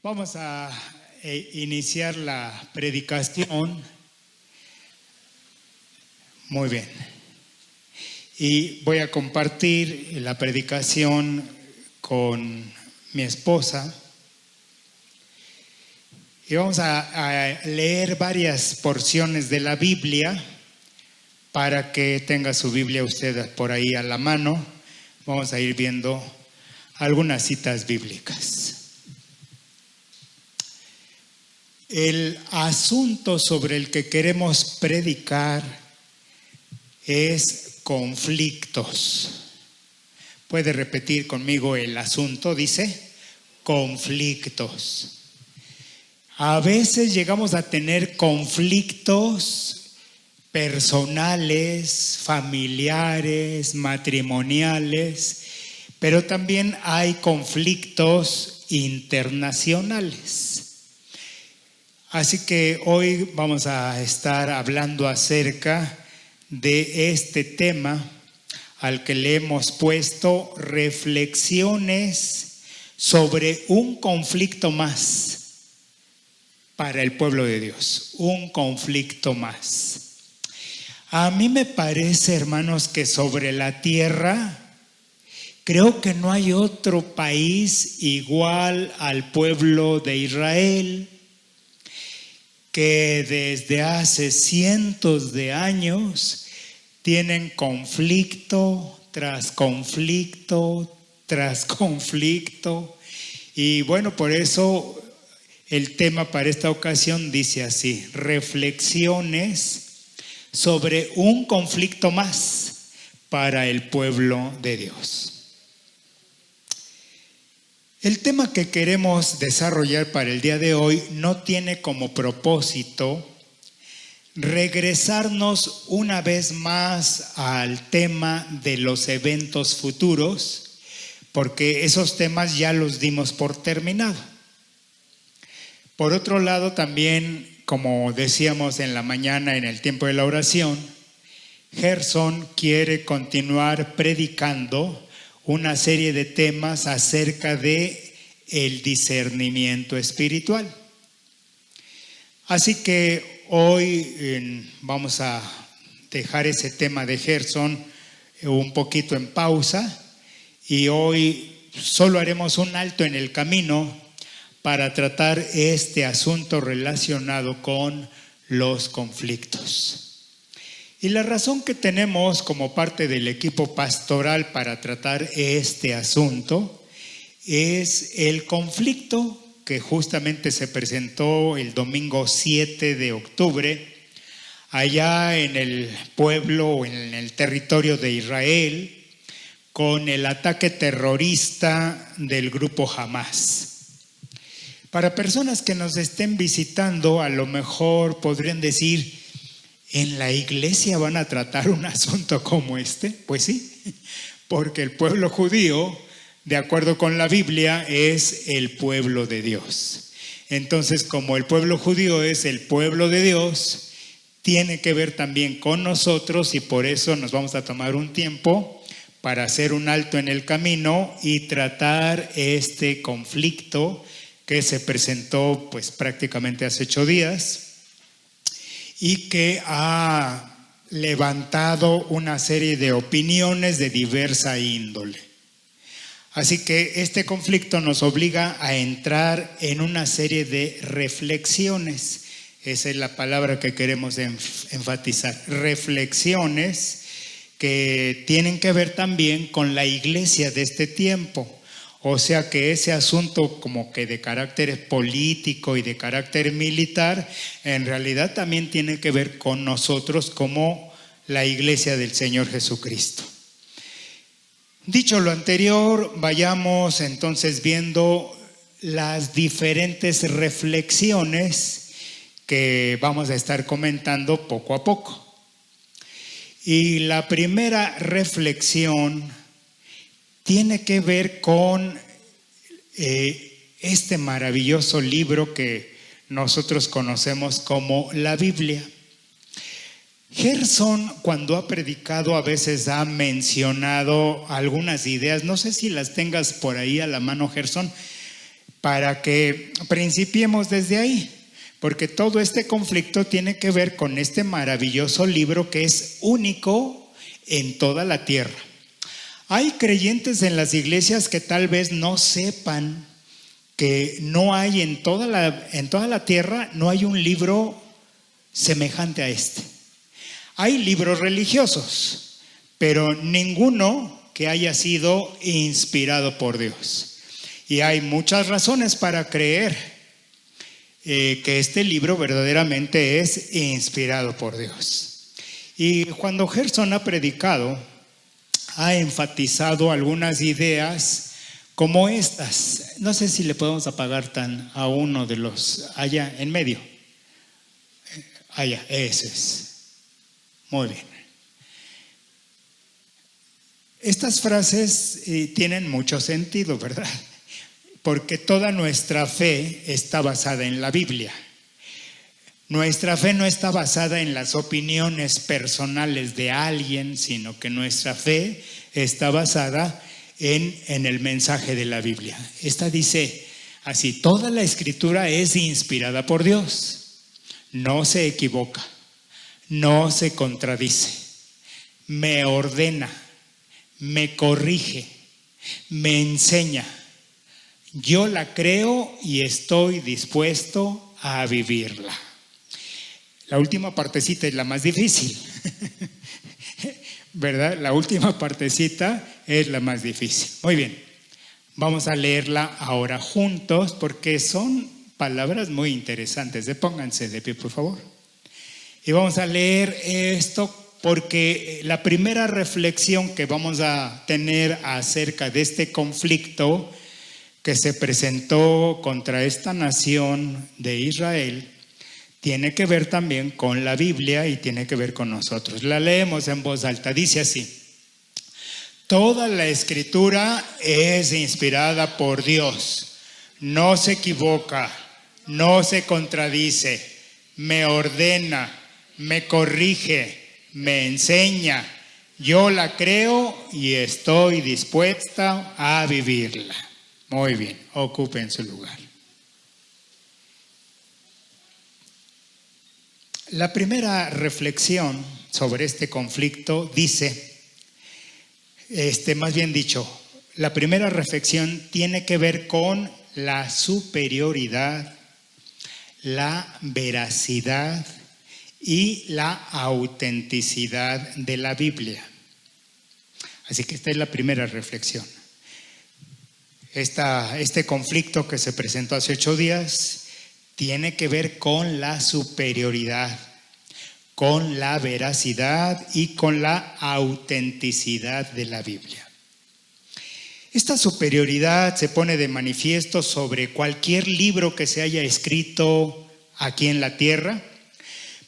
Vamos a iniciar la predicación. Muy bien. Y voy a compartir la predicación con mi esposa. Y vamos a leer varias porciones de la Biblia para que tenga su Biblia usted por ahí a la mano. Vamos a ir viendo algunas citas bíblicas. El asunto sobre el que queremos predicar es conflictos. ¿Puede repetir conmigo el asunto? Dice, conflictos. A veces llegamos a tener conflictos personales, familiares, matrimoniales, pero también hay conflictos internacionales. Así que hoy vamos a estar hablando acerca de este tema al que le hemos puesto reflexiones sobre un conflicto más para el pueblo de Dios, un conflicto más. A mí me parece, hermanos, que sobre la tierra creo que no hay otro país igual al pueblo de Israel, que desde hace cientos de años tienen conflicto tras conflicto tras conflicto. Y bueno, por eso el tema para esta ocasión dice así: reflexiones sobre un conflicto más para el pueblo de Dios. El tema que queremos desarrollar para el día de hoy no tiene como propósito regresarnos una vez más al tema de los eventos futuros, porque esos temas ya los dimos por terminado. Por otro lado, también, como decíamos en la mañana en el tiempo de la oración, Gerson quiere continuar predicando una serie de temas acerca de el discernimiento espiritual. Así que hoy vamos a dejar ese tema de Gerson un poquito en pausa, y hoy solo haremos un alto en el camino para tratar este asunto relacionado con los conflictos. Y la razón que tenemos como parte del equipo pastoral para tratar este asunto es el conflicto que justamente se presentó el domingo 7 de octubre allá en el pueblo, en el territorio de Israel, con el ataque terrorista del grupo Hamás. Para personas que nos estén visitando, a lo mejor podrían decir: ¿en la iglesia van a tratar un asunto como este? Pues sí, porque el pueblo judío, de acuerdo con la Biblia, es el pueblo de Dios. Entonces, como el pueblo judío es el pueblo de Dios, tiene que ver también con nosotros, y por eso nos vamos a tomar un tiempo para hacer un alto en el camino y tratar este conflicto que se presentó pues prácticamente hace 8 días. Y que ha levantado una serie de opiniones de diversa índole. Así que este conflicto nos obliga a entrar en una serie de reflexiones. Esa es la palabra que queremos enfatizar. Reflexiones que tienen que ver también con la iglesia de este tiempo. O sea que ese asunto como que de carácter político y de carácter militar, en realidad también tiene que ver con nosotros como la iglesia del Señor Jesucristo. Dicho lo anterior, vayamos entonces viendo las diferentes reflexiones que vamos a estar comentando poco a poco. Y la primera reflexión tiene que ver con este maravilloso libro que nosotros conocemos como la Biblia. Gerson, cuando ha predicado, a veces ha mencionado algunas ideas. No sé si las tengas por ahí a la mano, Gerson, para que principiemos desde ahí, porque todo este conflicto tiene que ver con este maravilloso libro que es único en toda la tierra. Hay creyentes en las iglesias que tal vez no sepan que no hay en toda la tierra, no hay un libro semejante a este. Hay libros religiosos, pero ninguno que haya sido inspirado por Dios. Y hay muchas razones para creer que este libro verdaderamente es inspirado por Dios. Y cuando Gerson ha predicado, ha enfatizado algunas ideas como estas. No sé si le podemos apagar a uno de los allá en medio. Allá, ese es. Muy bien. Estas frases tienen mucho sentido, ¿verdad? Porque toda nuestra fe está basada en la Biblia. Nuestra fe no está basada en las opiniones personales de alguien, sino que nuestra fe está basada en el mensaje de la Biblia. Esta dice así: toda la escritura es inspirada por Dios, no se equivoca, no se contradice, me ordena, me corrige, me enseña. Yo la creo y estoy dispuesto a vivirla. La última partecita es la más difícil, ¿verdad? La última partecita es la más difícil. Muy bien, vamos a leerla ahora juntos porque son palabras muy interesantes. Pónganse de pie, por favor. Y vamos a leer esto porque la primera reflexión que vamos a tener acerca de este conflicto que se presentó contra esta nación de Israel tiene que ver también con la Biblia y tiene que ver con nosotros. La leemos en voz alta. Dice así: toda la escritura es inspirada por Dios, no se equivoca, no se contradice, me ordena, me corrige, me enseña. Yo la creo y estoy dispuesta a vivirla. Muy bien, ocupen su lugar. La primera reflexión sobre este conflicto dice, más bien dicho, la primera reflexión tiene que ver con la superioridad, la veracidad y la autenticidad de la Biblia. Así que esta es la primera reflexión. Este conflicto que se presentó hace 8 días tiene que ver con la superioridad, con la veracidad y con la autenticidad de la Biblia. Esta superioridad se pone de manifiesto sobre cualquier libro que se haya escrito aquí en la tierra,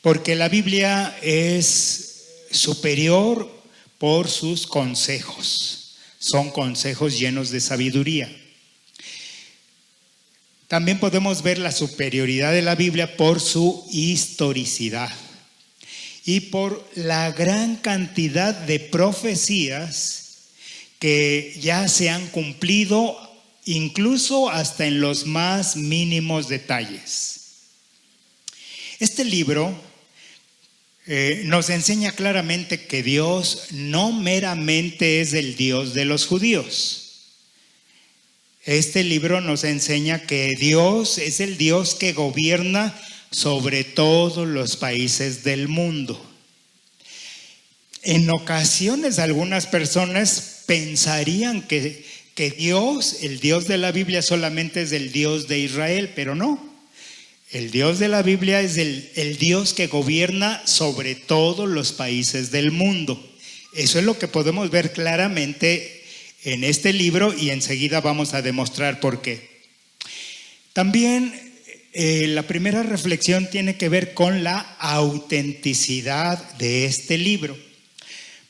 porque la Biblia es superior por sus consejos. Son consejos llenos de sabiduría. También podemos ver la superioridad de la Biblia por su historicidad y por la gran cantidad de profecías que ya se han cumplido, incluso hasta en los más mínimos detalles. Este libro nos enseña claramente que Dios no meramente es el Dios de los judíos. Este libro nos enseña que Dios es el Dios que gobierna sobre todos los países del mundo. En ocasiones algunas personas pensarían que Dios, el Dios de la Biblia, solamente es el Dios de Israel, pero no. El Dios de la Biblia es el Dios que gobierna sobre todos los países del mundo. Eso es lo que podemos ver claramente en este libro y enseguida vamos a demostrar por qué. También la primera reflexión tiene que ver con la autenticidad de este libro,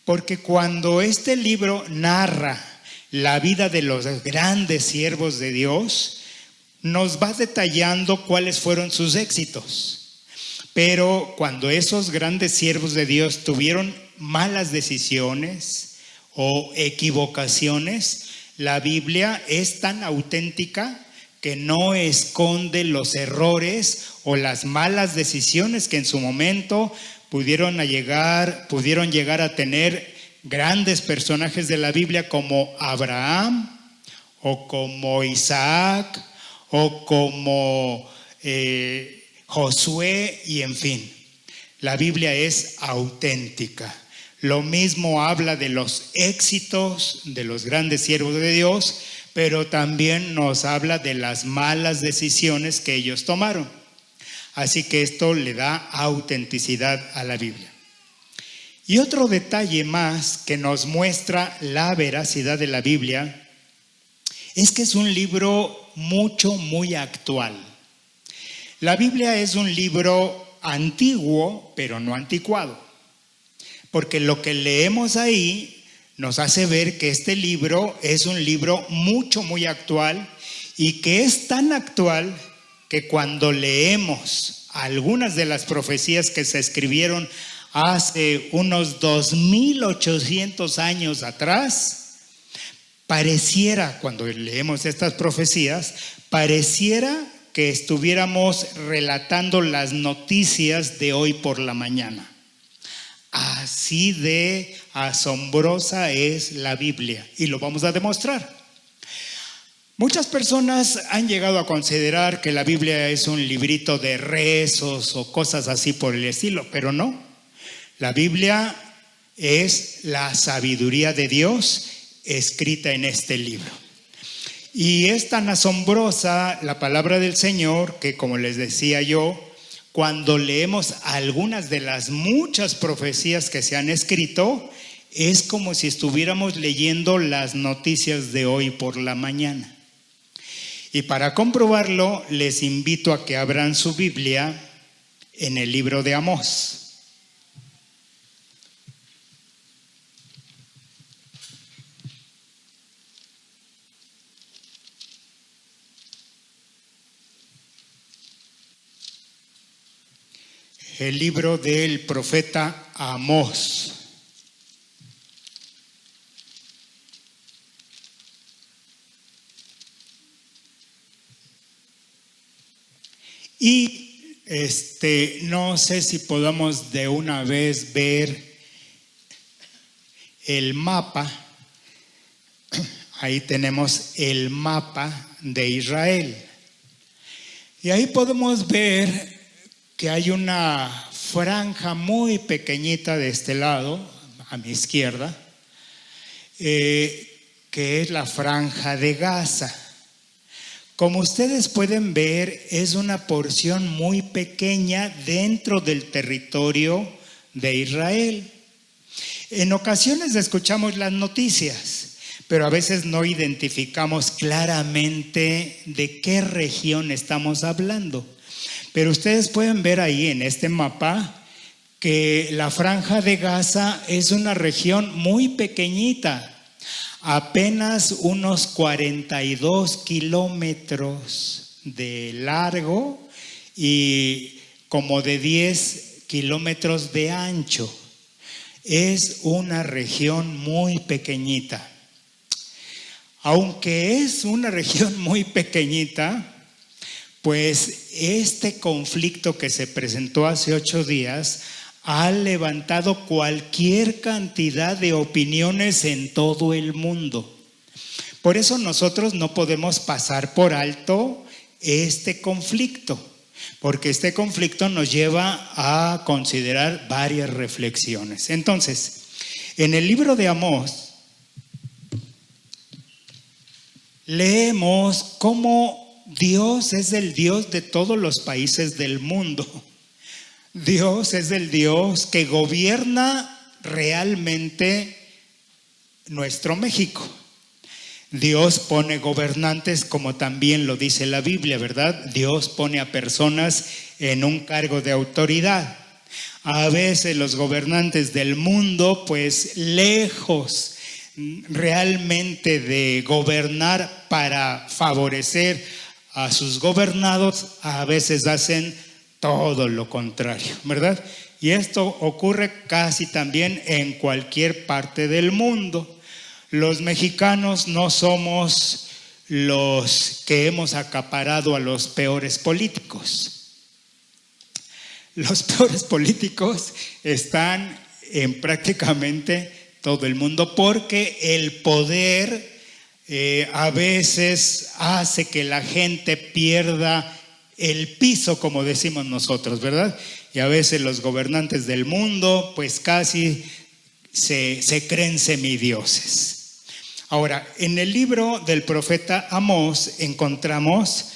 porque cuando este libro narra la vida de los grandes siervos de Dios, nos va detallando cuáles fueron sus éxitos. Pero cuando esos grandes siervos de Dios tuvieron malas decisiones o equivocaciones, la Biblia es tan auténtica que no esconde los errores o las malas decisiones que en su momento pudieron llegar a tener grandes personajes de la Biblia como Abraham o como Isaac o como Josué, y en fin, la Biblia es auténtica. Lo mismo habla de los éxitos de los grandes siervos de Dios, pero también nos habla de las malas decisiones que ellos tomaron. Así que esto le da autenticidad a la Biblia. Y otro detalle más que nos muestra la veracidad de la Biblia es que es un libro muy actual. La Biblia es un libro antiguo, pero no anticuado, porque lo que leemos ahí nos hace ver que este libro es un libro muy actual, y que es tan actual que cuando leemos algunas de las profecías que se escribieron hace unos 2800 años atrás, pareciera, cuando leemos estas profecías, pareciera que estuviéramos relatando las noticias de hoy por la mañana. Así de asombrosa es la Biblia, y lo vamos a demostrar. Muchas personas han llegado a considerar que la Biblia es un librito de rezos o cosas así por el estilo, pero no. La Biblia es la sabiduría de Dios escrita en este libro. Y es tan asombrosa la palabra del Señor que, como les decía yo, cuando leemos algunas de las muchas profecías que se han escrito, es como si estuviéramos leyendo las noticias de hoy por la mañana. Y para comprobarlo, les invito a que abran su Biblia en el libro de Amós. El libro del profeta Amós. Y no sé si podamos de una vez ver el mapa. Ahí tenemos el mapa de Israel. Y ahí podemos ver que hay una franja muy pequeñita de este lado, a mi izquierda, que es la franja de Gaza. Como ustedes pueden ver, es una porción muy pequeña dentro del territorio de Israel. En ocasiones escuchamos las noticias, pero a veces no identificamos claramente de qué región estamos hablando. Pero ustedes pueden ver ahí en este mapa que la franja de Gaza es una región muy pequeñita, apenas unos 42 kilómetros de largo y como de 10 kilómetros de ancho. Es una región muy pequeñita. Aunque es una región muy pequeñita, pues este conflicto que se presentó hace 8 días ha levantado cualquier cantidad de opiniones en todo el mundo. Por eso nosotros no podemos pasar por alto este conflicto, porque este conflicto nos lleva a considerar varias reflexiones. Entonces, en el libro de Amós leemos cómo Dios es el Dios de todos los países del mundo. Dios es el Dios que gobierna realmente nuestro México. Dios pone gobernantes, como también lo dice la Biblia, ¿verdad? Dios pone a personas en un cargo de autoridad. A veces los gobernantes del mundo, pues lejos realmente de gobernar para favorecer a sus gobernados, a veces hacen todo lo contrario, ¿verdad? Y esto ocurre casi también en cualquier parte del mundo. Los mexicanos no somos los que hemos acaparado a los peores políticos. Los peores políticos están en prácticamente todo el mundo porque el poder a veces hace que la gente pierda el piso, como decimos nosotros, ¿verdad? Y a veces los gobernantes del mundo pues casi se creen semidioses. Ahora, en el libro del profeta Amós encontramos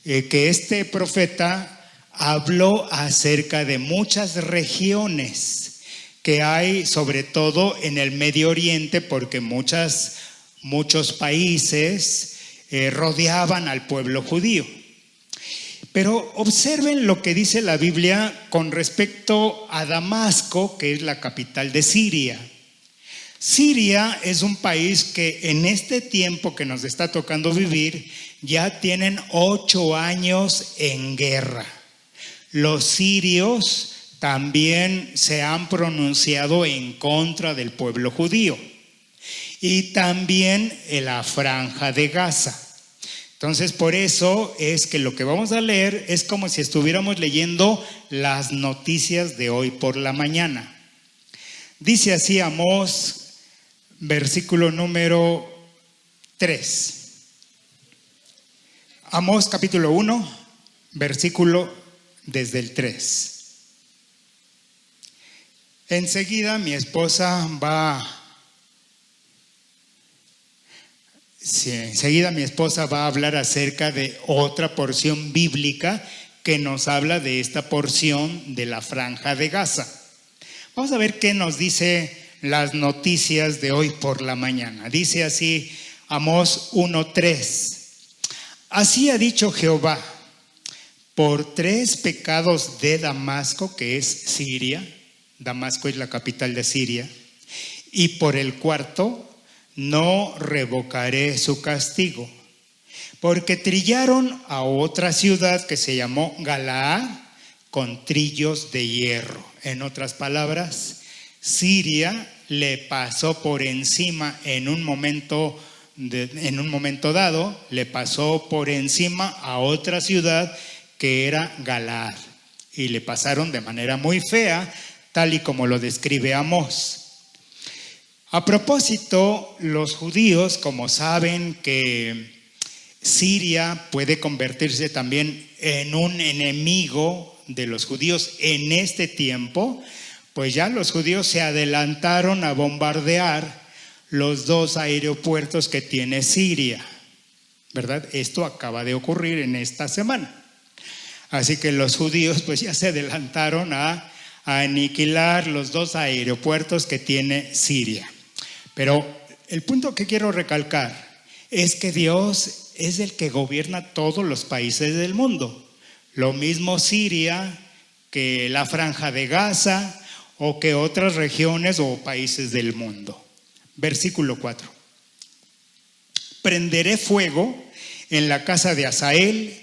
que este profeta habló acerca de muchas regiones que hay, sobre todo en el Medio Oriente, porque muchos países rodeaban al pueblo judío. Pero observen lo que dice la Biblia con respecto a Damasco, que es la capital de Siria. Siria es un país que en este tiempo que nos está tocando vivir ya tienen 8 años en guerra. Los sirios también se han pronunciado en contra del pueblo judío y también en la franja de Gaza. Entonces, por eso es que lo que vamos a leer es como si estuviéramos leyendo las noticias de hoy por la mañana. Dice así Amós, versículo número 3. Amós capítulo 1, versículo desde el 3. Enseguida mi esposa va a hablar acerca de otra porción bíblica que nos habla de esta porción de la franja de Gaza. Vamos a ver qué nos dice las noticias de hoy por la mañana. Dice así Amós 1:3. Así ha dicho Jehová: por 3 pecados de Damasco, que es Siria, Damasco es la capital de Siria, y por el 4, no revocaré su castigo, porque trillaron a otra ciudad que se llamó Galaad con trillos de hierro. En otras palabras, Siria le pasó por encima en un momento dado, le pasó por encima a otra ciudad que era Galaad, y le pasaron de manera muy fea, tal y como lo describe Amós. A propósito, los judíos, como saben que Siria puede convertirse también en un enemigo de los judíos en este tiempo, pues ya los judíos se adelantaron a bombardear los 2 aeropuertos que tiene Siria, ¿verdad? Esto acaba de ocurrir en esta semana. Así que los judíos pues ya se adelantaron a aniquilar los 2 aeropuertos que tiene Siria. Pero el punto que quiero recalcar es que Dios es el que gobierna todos los países del mundo. Lo mismo Siria que la franja de Gaza o que otras regiones o países del mundo. Versículo 4. Prenderé fuego en la casa de Hazael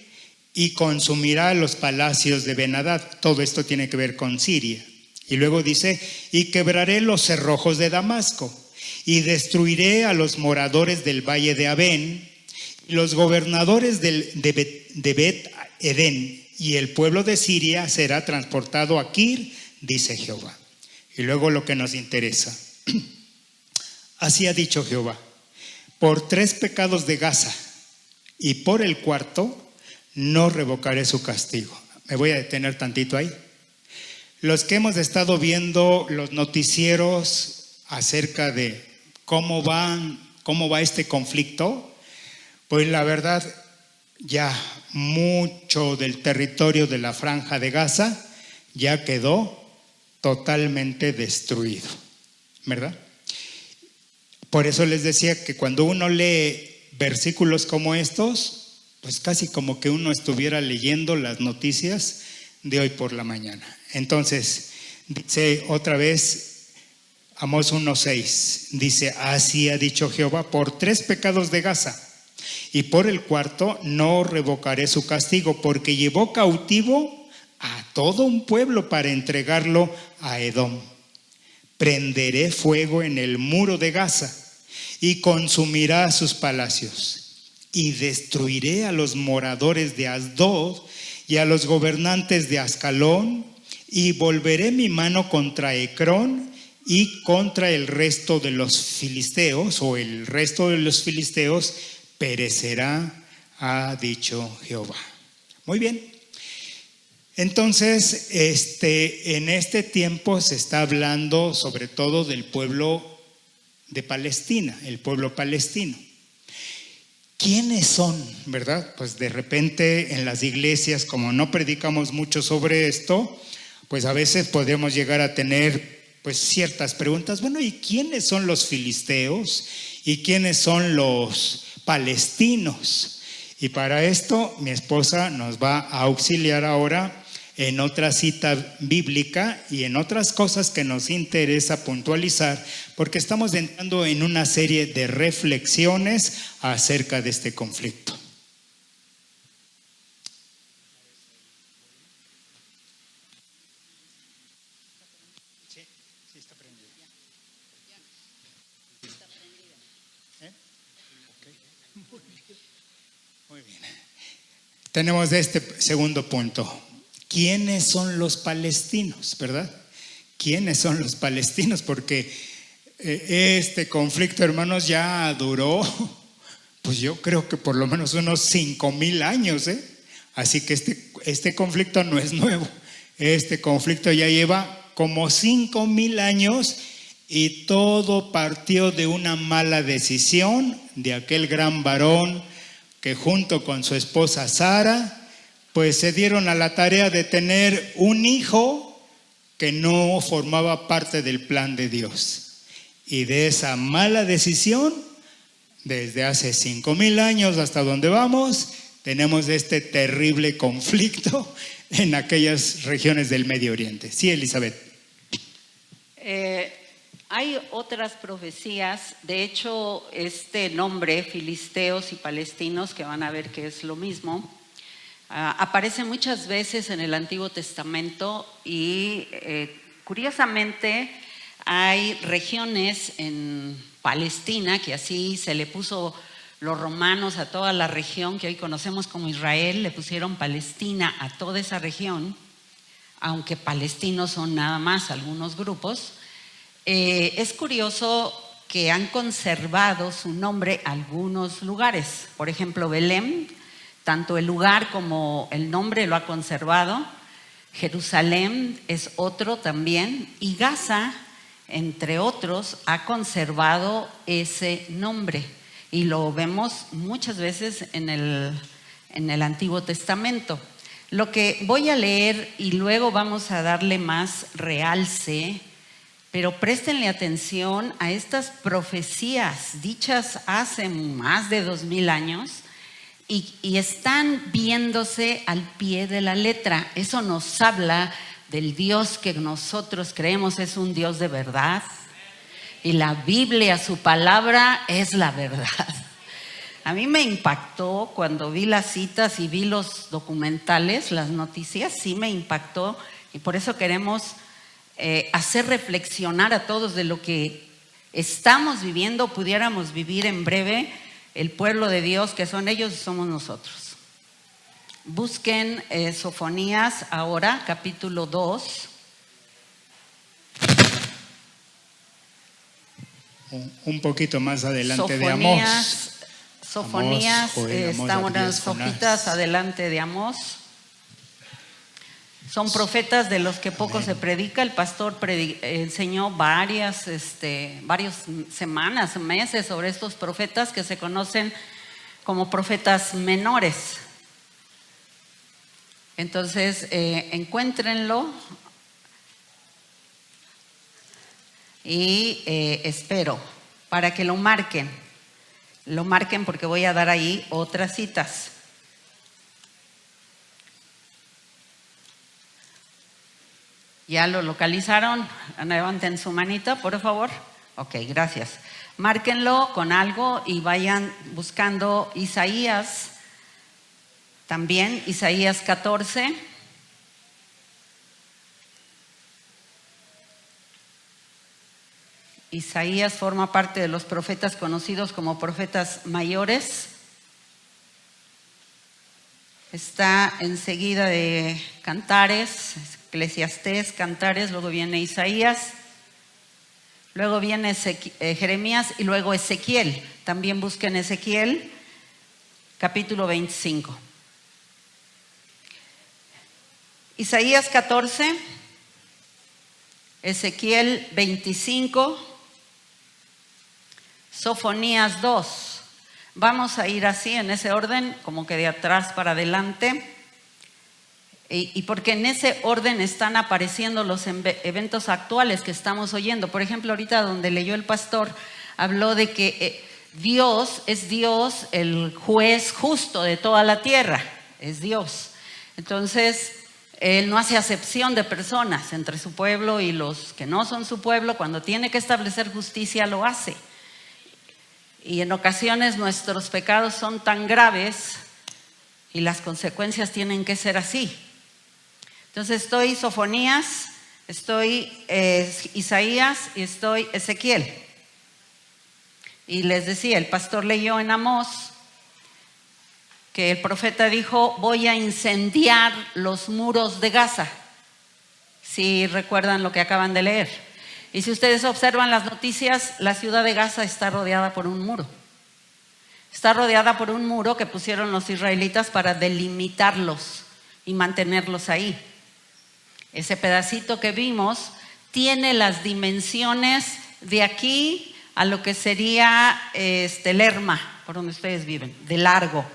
y consumirá los palacios de Ben-Hadad. Todo esto tiene que ver con Siria. Y luego dice, y quebraré los cerrojos de Damasco y destruiré a los moradores del valle de Abén y los gobernadores de Bet-Edén, y el pueblo de Siria será transportado a Kir, dice Jehová. Y luego lo que nos interesa. Así ha dicho Jehová: por 3 pecados de Gaza y por el 4 no revocaré su castigo. Me voy a detener tantito ahí. Los que hemos estado viendo los noticieros acerca de cómo va este conflicto, pues la verdad ya mucho del territorio de la franja de Gaza ya quedó totalmente destruido, ¿verdad? Por eso les decía que cuando uno lee versículos como estos, pues casi como que uno estuviera leyendo las noticias de hoy por la mañana. Entonces, dice otra vez Amós 1:6, dice, así ha dicho Jehová: por 3 pecados de Gaza y por el 4 no revocaré su castigo, porque llevó cautivo a todo un pueblo para entregarlo a Edom. Prenderé fuego en el muro de Gaza y consumirá sus palacios. y destruiré a los moradores de Asdod y a los gobernantes de Ascalón, y volveré mi mano contra Ecrón y contra el resto de los filisteos, o el resto de los filisteos perecerá, ha dicho Jehová. Muy bien. Entonces, en este tiempo se está hablando sobre todo del pueblo de Palestina, el pueblo palestino. ¿Quiénes son, verdad? Pues de repente en las iglesias, como no predicamos mucho sobre esto, pues a veces podemos llegar a tener pues ciertas preguntas. Bueno, ¿y quiénes son los filisteos? ¿Y quiénes son los palestinos? Y para esto mi esposa nos va a auxiliar ahora en otra cita bíblica y en otras cosas que nos interesa puntualizar, porque estamos entrando en una serie de reflexiones acerca de este conflicto. Sí, está prendido. Muy bien. Tenemos este segundo punto. ¿Quiénes son los palestinos, verdad? ¿Quiénes son los palestinos? Porque este conflicto, hermanos, ya duró, pues yo creo que por lo menos unos 5,000 años, ¿eh? Así que este conflicto no es nuevo. Este conflicto ya lleva como 5,000 años y todo partió de una mala decisión de aquel gran varón que junto con su esposa Sara, pues se dieron a la tarea de tener un hijo que no formaba parte del plan de Dios. Y de esa mala decisión, desde hace 5,000 años hasta donde vamos, tenemos este terrible conflicto en aquellas regiones del Medio Oriente. Sí, Elizabeth. Hay otras profecías, de hecho este nombre, filisteos y palestinos, que van a ver que es lo mismo, aparece muchas veces en el Antiguo Testamento y curiosamente hay regiones en Palestina, que así se le puso los romanos a toda la región que hoy conocemos como Israel, le pusieron Palestina a toda esa región, aunque palestinos son nada más algunos grupos. Es curioso que han conservado su nombre algunos lugares, por ejemplo Belén, tanto el lugar como el nombre lo ha conservado. Jerusalén es otro también, y Gaza, entre otros, ha conservado ese nombre y lo vemos muchas veces en el Antiguo Testamento. Lo que voy a leer y luego vamos a darle más realce, pero préstenle atención a estas profecías dichas hace más de 2,000 años. Y están viéndose al pie de la letra. Eso nos habla del Dios que nosotros creemos es un Dios de verdad. Y la Biblia, su palabra, es la verdad. A mí me impactó cuando vi las citas y vi los documentales, las noticias, sí me impactó. Y por eso queremos hacer reflexionar a todos de lo que estamos viviendo, pudiéramos vivir en breve. El pueblo de Dios, que son ellos y somos nosotros. Busquen Sofonías ahora, capítulo 2. Un poquito más adelante de Amós. Sofonías, está unas hojitas adelante de Amós. Son profetas de los que poco se predica. El pastor enseñó varias semanas, meses sobre estos profetas que se conocen como profetas menores. Entonces, encuéntrenlo y espero para que lo marquen. Lo marquen porque voy a dar ahí otras citas. ¿Ya lo localizaron? Levanten su manita, por favor. Ok, gracias. Márquenlo con algo y vayan buscando Isaías, también Isaías 14. Isaías forma parte de los profetas conocidos como profetas mayores. está enseguida de Cantares, Eclesiastés, Cantares, luego viene Isaías, luego viene Jeremías y luego Ezequiel. También busquen Ezequiel, capítulo 25. Isaías 14, Ezequiel 25, Sofonías 2. Vamos a ir así en ese orden, como que de atrás para adelante. Y porque en ese orden están apareciendo los eventos actuales que estamos oyendo. Por ejemplo, ahorita donde leyó el pastor, habló de que Dios es Dios, el juez justo de toda la tierra. Es Dios. Entonces, Él no hace acepción de personas entre su pueblo y los que no son su pueblo. Cuando tiene que establecer justicia, lo hace. Y en ocasiones nuestros pecados son tan graves y las consecuencias tienen que ser así. Entonces estoy Sofonías, estoy Isaías y estoy Ezequiel. Y les decía, el pastor leyó en Amós que el profeta dijo: voy a incendiar los muros de Gaza. Si recuerdan lo que acaban de leer. Y si ustedes observan las noticias, la ciudad de Gaza está rodeada por un muro. Está rodeada por un muro que pusieron los israelitas para delimitarlos y mantenerlos ahí. Ese pedacito que vimos tiene las dimensiones de aquí a lo que sería Lerma, por donde ustedes viven, de largo.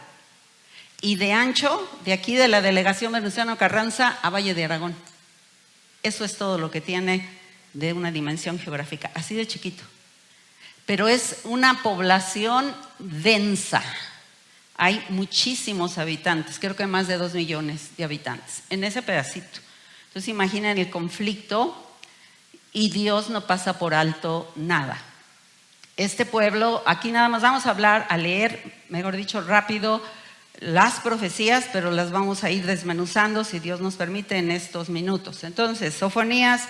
Y de ancho, de aquí de la delegación Venustiano Carranza a Valle de Aragón. Eso es todo lo que tiene de una dimensión geográfica, así de chiquito. Pero es una población densa. Hay muchísimos habitantes, creo que más de 2 millones de habitantes en ese pedacito. Entonces imaginen el conflicto y Dios no pasa por alto nada. Este pueblo, aquí nada más vamos a hablar, a leer, mejor dicho, rápido las profecías, pero las vamos a ir desmenuzando si Dios nos permite en estos minutos. Entonces, Sofonías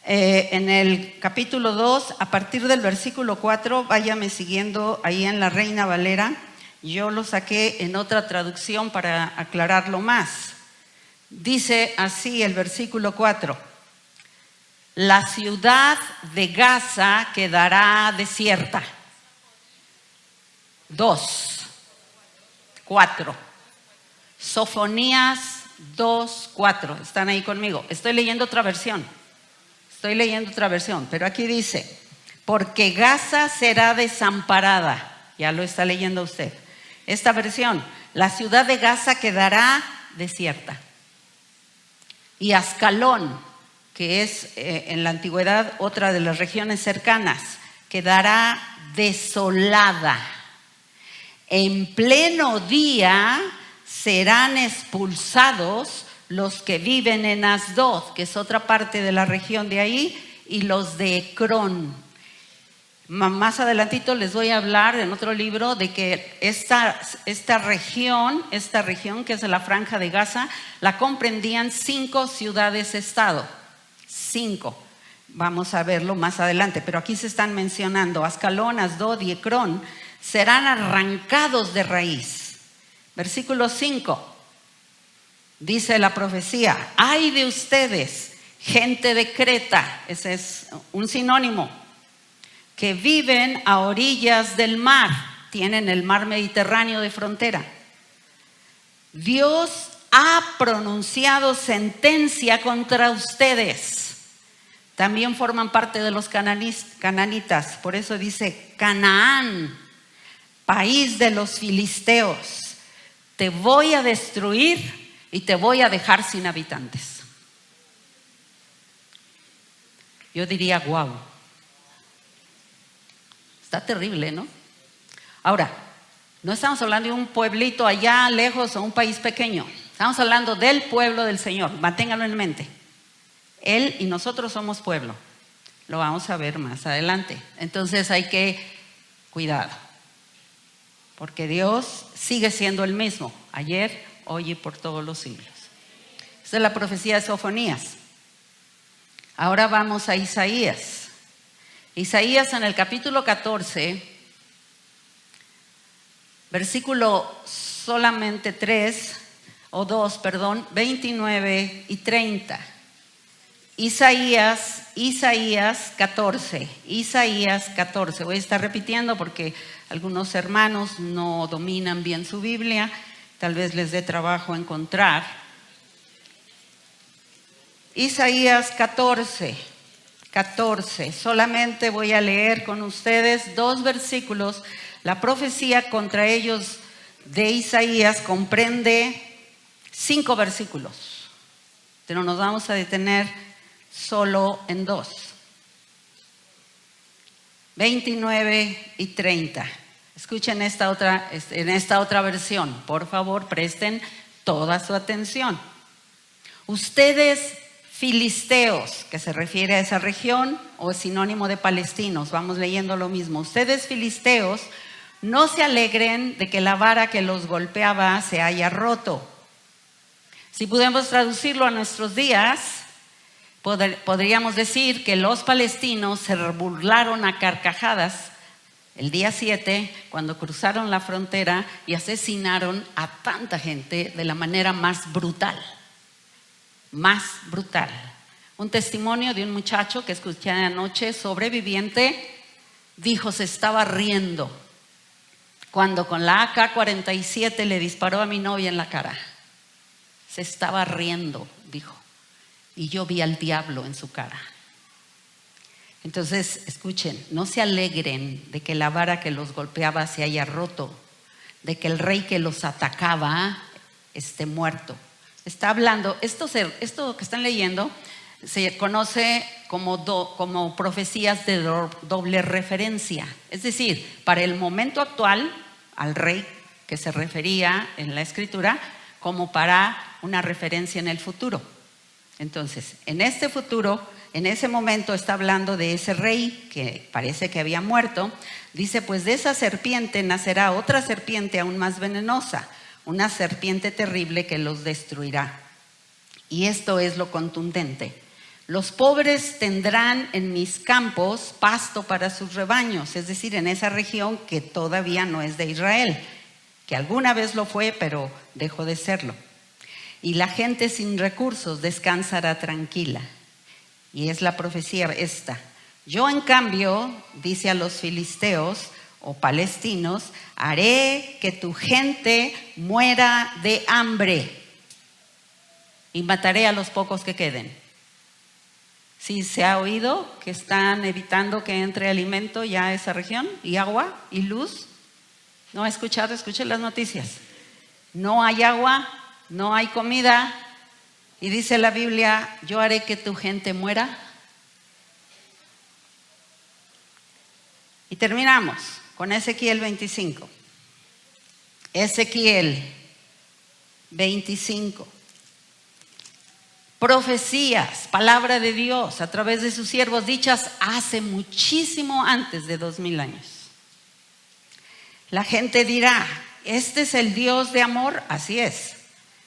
en el capítulo 2, a partir del versículo 4, váyame siguiendo ahí en la Reina Valera. Yo lo saqué en otra traducción para aclararlo más. Dice así el versículo 4: la ciudad de Gaza quedará desierta. 2, 4. Sofonías 2, 4. ¿Están ahí conmigo? Estoy leyendo otra versión, pero aquí dice: porque Gaza será desamparada. Ya lo está leyendo usted. Esta versión: la ciudad de Gaza quedará desierta. Y Ascalón, que es en la antigüedad otra de las regiones cercanas, quedará desolada. En pleno día serán expulsados los que viven en Asdod, que es otra parte de la región de ahí, y los de Ecrón. Más adelantito les voy a hablar en otro libro de que esta región que es la Franja de Gaza, la comprendían 5 ciudades-estado. 5. Vamos a verlo más adelante, pero aquí se están mencionando Ascalón, Asdod y Ecrón. Serán arrancados de raíz. Versículo 5. Dice la profecía: ay de ustedes, gente de Creta, ese es un sinónimo, que viven a orillas del mar, tienen el mar Mediterráneo de frontera. Dios ha pronunciado sentencia contra ustedes. También forman parte de los cananitas, por eso dice Canaán, país de los filisteos. Te voy a destruir y te voy a dejar sin habitantes. Yo diría, wow. Está terrible, ¿no? Ahora, no estamos hablando de un pueblito allá lejos o un país pequeño. Estamos hablando del pueblo del Señor. Manténganlo en mente. Él y nosotros somos pueblo. Lo vamos a ver más adelante. Entonces hay que cuidado. Porque Dios sigue siendo el mismo. Ayer, hoy y por todos los siglos. Esta es la profecía de Sofonías. Ahora vamos a Isaías. Isaías en el capítulo 14, versículo solamente 3, 29 y 30. Isaías 14. Isaías 14. Voy a estar repitiendo porque algunos hermanos no dominan bien su Biblia. Tal vez les dé trabajo encontrar. Isaías 14. Solamente voy a leer con ustedes 2 versículos. La profecía contra ellos de Isaías comprende 5 versículos, pero nos vamos a detener solo en 2. 29 y 30. Escuchen en esta otra versión. Por favor, presten toda su atención. Ustedes filisteos, que se refiere a esa región, o es sinónimo de palestinos, vamos leyendo lo mismo. Ustedes filisteos, no se alegren de que la vara que los golpeaba se haya roto. Si pudiéramos traducirlo a nuestros días, podríamos decir que los palestinos se burlaron a carcajadas el día 7 cuando cruzaron la frontera y asesinaron a tanta gente de la manera más brutal. Un testimonio de un muchacho que escuché anoche, sobreviviente, dijo: se estaba riendo cuando con la AK-47 le disparó a mi novia en la cara. Se estaba riendo, dijo, y yo vi al diablo en su cara. Entonces, escuchen, no se alegren de que la vara que los golpeaba se haya roto, de que el rey que los atacaba esté muerto. Está hablando, esto que están leyendo se conoce como profecías de doble referencia. Es decir, para el momento actual, al rey que se refería en la escritura, como para una referencia en el futuro. Entonces, en este futuro, en ese momento está hablando de ese rey que parece que había muerto. Dice: pues de esa serpiente nacerá otra serpiente aún más venenosa, una serpiente terrible que los destruirá. Y esto es lo contundente: los pobres tendrán en mis campos pasto para sus rebaños, es decir, en esa región que todavía no es de Israel, que alguna vez lo fue, pero dejó de serlo. Y la gente sin recursos descansará tranquila. Y es la profecía esta: yo en cambio, dice a los filisteos o palestinos, haré que tu gente muera de hambre y mataré a los pocos que queden. Sí, se ha oído que están evitando que entre alimento ya a esa región, y agua y luz. ¿No ha escuchado? Escuchen las noticias. No hay agua, no hay comida, y dice la Biblia: yo haré que tu gente muera. Y terminamos con Ezequiel 25. Ezequiel 25. Profecías, palabra de Dios a través de sus siervos, dichas hace muchísimo antes de 2000 años. La gente dirá: ¿este es el Dios de amor? Así es.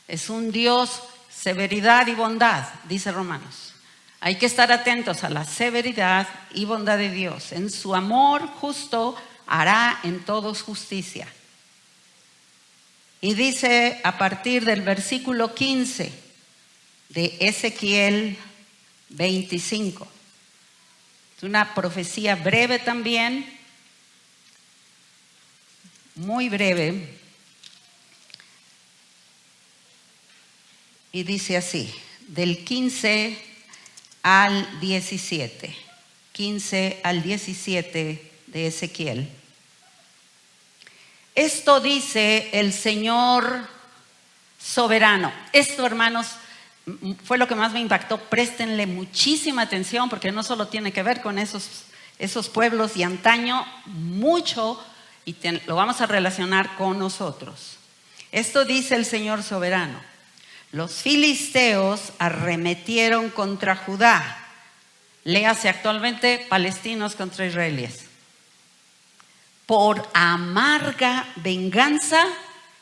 Es un Dios severidad y bondad, dice Romanos. Hay que estar atentos a la severidad y bondad de Dios. En su amor justo hará en todos justicia. Y dice a partir del versículo 15 de Ezequiel 25. Es una profecía breve también, muy breve. Y dice así, del 15 al 17. 15 al 17 de Ezequiel. Esto dice el Señor soberano. Esto, hermanos, fue lo que más me impactó. Préstenle muchísima atención, porque no solo tiene que ver con esos pueblos y antaño, mucho, y lo vamos a relacionar con nosotros. Esto dice el Señor soberano: los filisteos arremetieron contra Judá. Léase actualmente palestinos contra israelíes. Por amarga venganza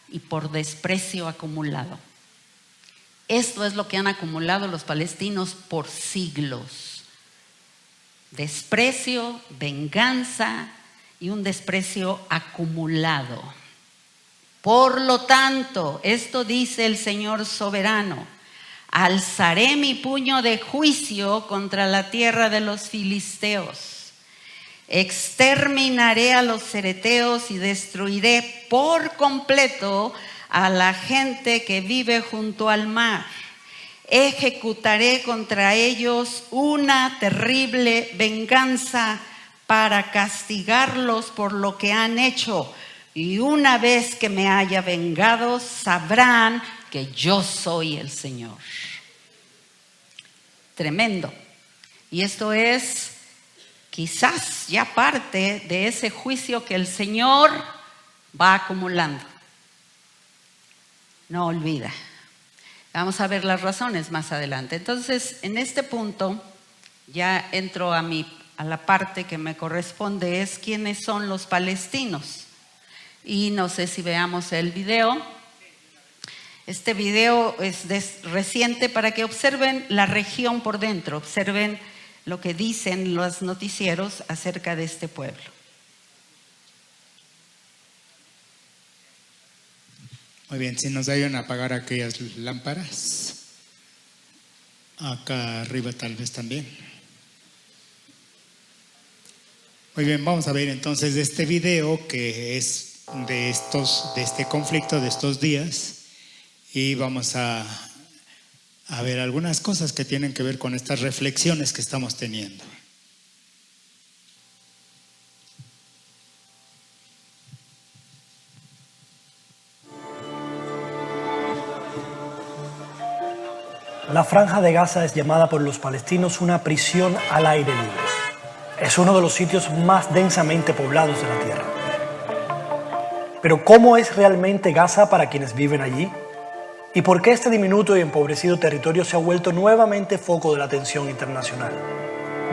y por desprecio acumulado. Esto es lo que han acumulado los palestinos por siglos. Desprecio, venganza y un desprecio acumulado. Por lo tanto, esto dice el Señor soberano, alzaré mi puño de juicio contra la tierra de los filisteos. Exterminaré a los cereteos y destruiré por completo a la gente que vive junto al mar. Ejecutaré contra ellos una terrible venganza para castigarlos por lo que han hecho. Y una vez que me haya vengado, sabrán que yo soy el Señor. Tremendo. Y esto es quizás ya parte de ese juicio que el Señor va acumulando. No olvida. Vamos a ver las razones más adelante. Entonces, en este punto, ya entro a la parte que me corresponde, es quiénes son los palestinos. Y no sé si veamos el video. Este video es reciente para que observen la región por dentro, observen lo que dicen los noticieros acerca de este pueblo. Muy bien, si nos ayudan a apagar aquellas lámparas. Acá arriba tal vez también. Muy bien, vamos a ver entonces este video que es de este conflicto de estos días. Y vamos a ver algunas cosas que tienen que ver con estas reflexiones que estamos teniendo. La Franja de Gaza es llamada por los palestinos una prisión al aire libre. Es uno de los sitios más densamente poblados de la tierra. Pero ¿cómo es realmente Gaza para quienes viven allí? ¿Y por qué este diminuto y empobrecido territorio se ha vuelto nuevamente foco de la atención internacional?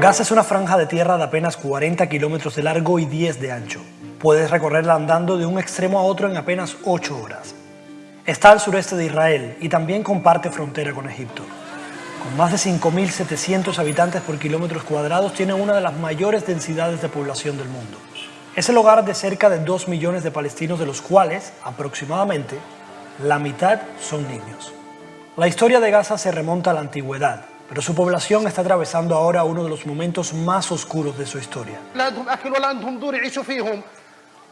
Gaza es una franja de tierra de apenas 40 kilómetros de largo y 10 de ancho. Puedes recorrerla andando de un extremo a otro en apenas 8 horas. Está al sureste de Israel y también comparte frontera con Egipto. Con más de 5.700 habitantes por kilómetros cuadrados, tiene una de las mayores densidades de población del mundo. Es el hogar de cerca de 2 millones de palestinos, de los cuales, aproximadamente, la mitad son niños. La historia de Gaza se remonta a la antigüedad, pero su población está atravesando ahora uno de los momentos más oscuros de su historia.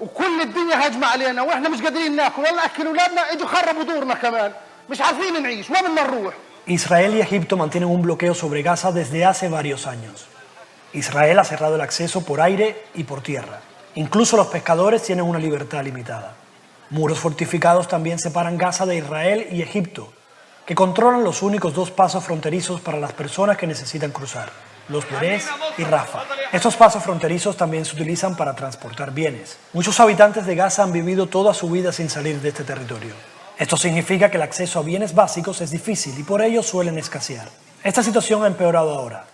وكل الدنيا هاجمة علينا واحنا مش قادرين ناكل ولا اكل اولادنا اجوا خربوا دورنا كمان مش عارفين نعيش وين بدنا نروح. Israel y Egipto mantienen un bloqueo sobre Gaza desde hace varios años. Israel ha cerrado el acceso por aire y por tierra. Incluso los pescadores tienen una libertad limitada. Muros fortificados también separan Gaza de Israel y Egipto, que controlan los únicos 2 pasos fronterizos para las personas que necesitan cruzar, los Berés y Rafah. Estos pasos fronterizos también se utilizan para transportar bienes. Muchos habitantes de Gaza han vivido toda su vida sin salir de este territorio. Esto significa que el acceso a bienes básicos es difícil y por ello suelen escasear. Esta situación ha empeorado ahora,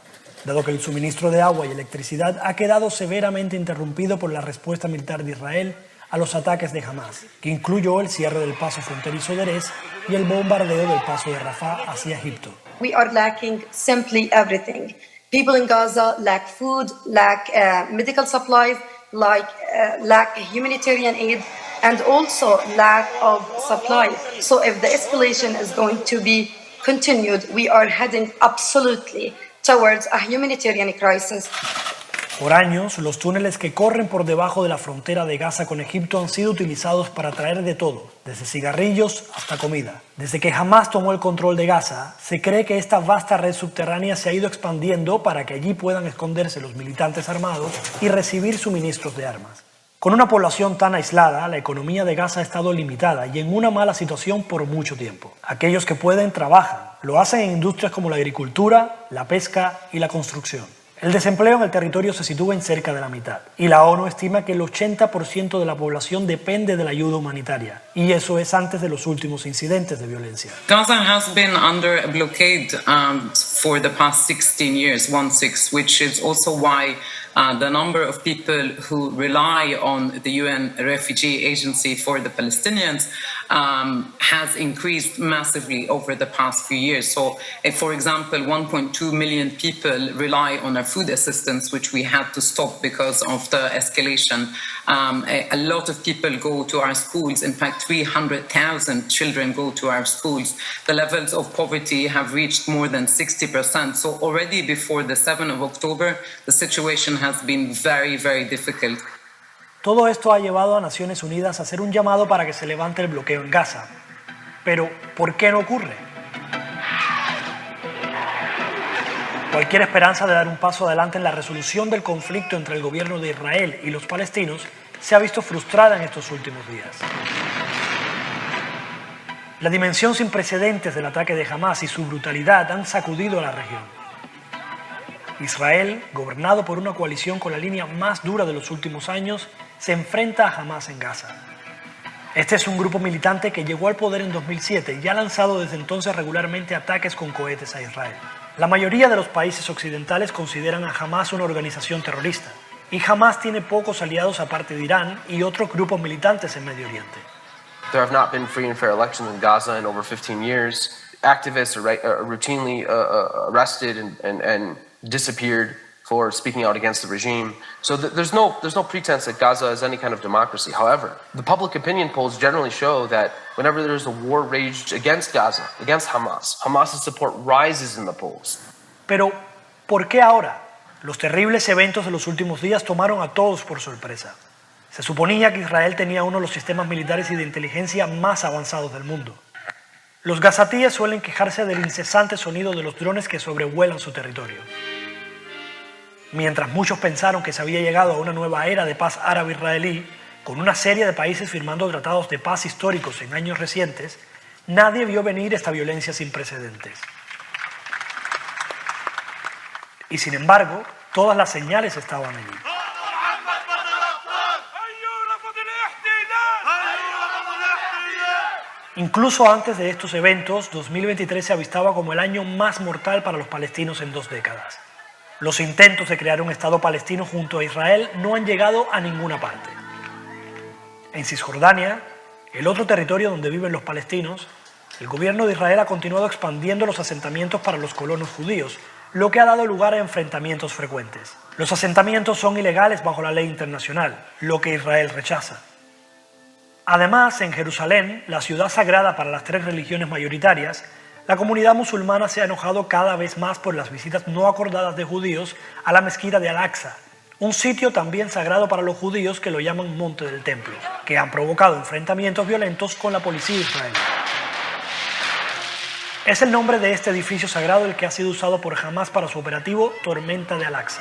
dado que el suministro de agua y electricidad ha quedado severamente interrumpido por la respuesta militar de Israel a los ataques de Hamas, que incluyó el cierre del paso fronterizo de Erez y el bombardeo del paso de Rafah hacia Egipto. We are lacking simply everything. People in Gaza lack food, lack medical supplies, lack humanitarian aid, and also lack of supply. So if the escalation is going to be continued, we are heading absolutely towards a humanitarian crisis. Por años, los túneles que corren por debajo de la frontera de Gaza con Egipto han sido utilizados para traer de todo, desde cigarrillos hasta comida. Desde que Hamas tomó el control de Gaza, se cree que esta vasta red subterránea se ha ido expandiendo para que allí puedan esconderse los militantes armados y recibir suministros de armas. Con una población tan aislada, la economía de Gaza ha estado limitada y en una mala situación por mucho tiempo. Aquellos que pueden trabajan, lo hacen en industrias como la agricultura, la pesca y la construcción. El desempleo en el territorio se sitúa en cerca de la mitad y la ONU estima que el 80% de la población depende de la ayuda humanitaria, y eso es antes de los últimos incidentes de violencia. Gaza has been under a blockade for the past 16 years, 16, which is also why the number of people who rely on the UN Refugee Agency for the Palestinians has increased massively over the past few years. So, for example, 1.2 million people rely on our food assistance, which we had to stop because of the escalation A lot of people go to our schools. In fact, 300,000 children go to our schools. The levels of poverty have reached more than 60%. So already before the 7th of October, the situation has been very, very difficult. Todo esto ha llevado a Naciones Unidas a hacer un llamado para que se levante el bloqueo en Gaza. Pero, ¿por qué no ocurre? Cualquier esperanza de dar un paso adelante en la resolución del conflicto entre el gobierno de Israel y los palestinos se ha visto frustrada en estos últimos días. La dimensión sin precedentes del ataque de Hamas y su brutalidad han sacudido a la región. Israel, gobernado por una coalición con la línea más dura de los últimos años, se enfrenta a Hamas en Gaza. Este es un grupo militante que llegó al poder en 2007 y ha lanzado desde entonces regularmente ataques con cohetes a Israel. La mayoría de los países occidentales consideran a Hamas una organización terrorista, y Hamas tiene pocos aliados aparte de Irán y otros grupos militantes en Medio Oriente. There have not been free and fair elections in Gaza in over 15 years. Activists are routinely arrested and disappeared for speaking out against the regime. So there's no pretense that Gaza is any kind of democracy. However, the public opinion polls generally show that whenever there's a war raged against Gaza, against Hamas, Hamas's support rises in the polls. Pero, ¿por qué ahora? Los terribles eventos de los últimos días tomaron a todos por sorpresa. Se suponía que Israel tenía uno de los sistemas militares y de inteligencia más avanzados del mundo. Los gazatíes suelen quejarse del incesante sonido de los drones que sobrevuelan su territorio. Mientras muchos pensaron que se había llegado a una nueva era de paz árabe-israelí, con una serie de países firmando tratados de paz históricos en años recientes, nadie vio venir esta violencia sin precedentes. Y sin embargo, todas las señales estaban allí. Incluso antes de estos eventos, 2023 se avistaba como el año más mortal para los palestinos en 2 décadas. Los intentos de crear un Estado palestino junto a Israel no han llegado a ninguna parte. En Cisjordania, el otro territorio donde viven los palestinos, el gobierno de Israel ha continuado expandiendo los asentamientos para los colonos judíos, lo que ha dado lugar a enfrentamientos frecuentes. Los asentamientos son ilegales bajo la ley internacional, lo que Israel rechaza. Además, en Jerusalén, la ciudad sagrada para las 3 religiones mayoritarias, la comunidad musulmana se ha enojado cada vez más por las visitas no acordadas de judíos a la mezquita de Al-Aqsa, un sitio también sagrado para los judíos que lo llaman Monte del Templo, que han provocado enfrentamientos violentos con la policía israelí. Es el nombre de este edificio sagrado el que ha sido usado por Hamas para su operativo Tormenta de Al-Aqsa.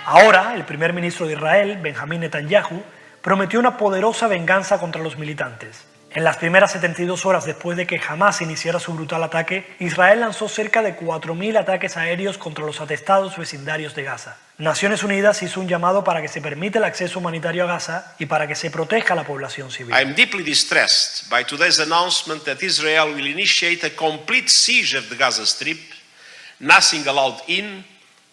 Ahora, el primer ministro de Israel, Benjamín Netanyahu, prometió una poderosa venganza contra los militantes. En las primeras 72 horas después de que Hamas iniciara su brutal ataque, Israel lanzó cerca de 4.000 ataques aéreos contra los atestados vecindarios de Gaza. Naciones Unidas hizo un llamado para que se permita el acceso humanitario a Gaza y para que se proteja a la población civil. I am deeply distressed by today's announcement that Israel will initiate a complete siege of the Gaza Strip, nothing allowed in,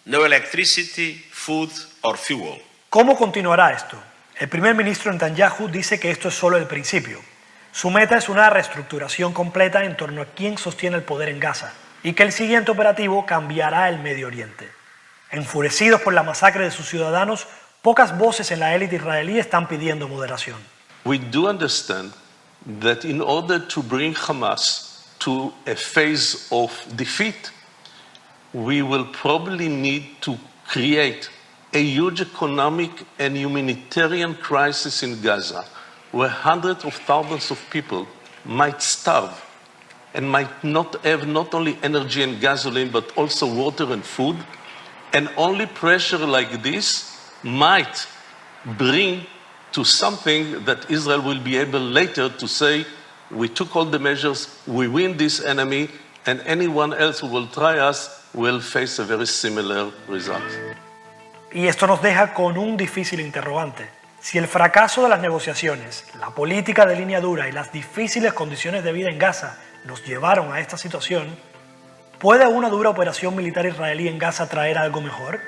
no electricity, food or fuel. ¿Cómo continuará esto? El primer ministro Netanyahu dice que esto es solo el principio. Su meta es una reestructuración completa en torno a quién sostiene el poder en Gaza y que el siguiente operativo cambiará el Medio Oriente. Enfurecidos por la masacre de sus ciudadanos, pocas voces en la élite israelí están pidiendo moderación. We do understand that in order to bring Hamas to a phase of defeat, we will probably need to create a huge economic and humanitarian crisis in Gaza, where hundreds of thousands of people might starve and might not have not only energy and gasoline, but also water and food. And only pressure like this might bring to something that Israel will be able later to say, we took all the measures, we win this enemy, and anyone else who will try us will face a very similar result. Y esto nos deja con un difícil interrogante. Si el fracaso de las negociaciones, la política de línea dura y las difíciles condiciones de vida en Gaza nos llevaron a esta situación, ¿puede una dura operación militar israelí en Gaza traer algo mejor?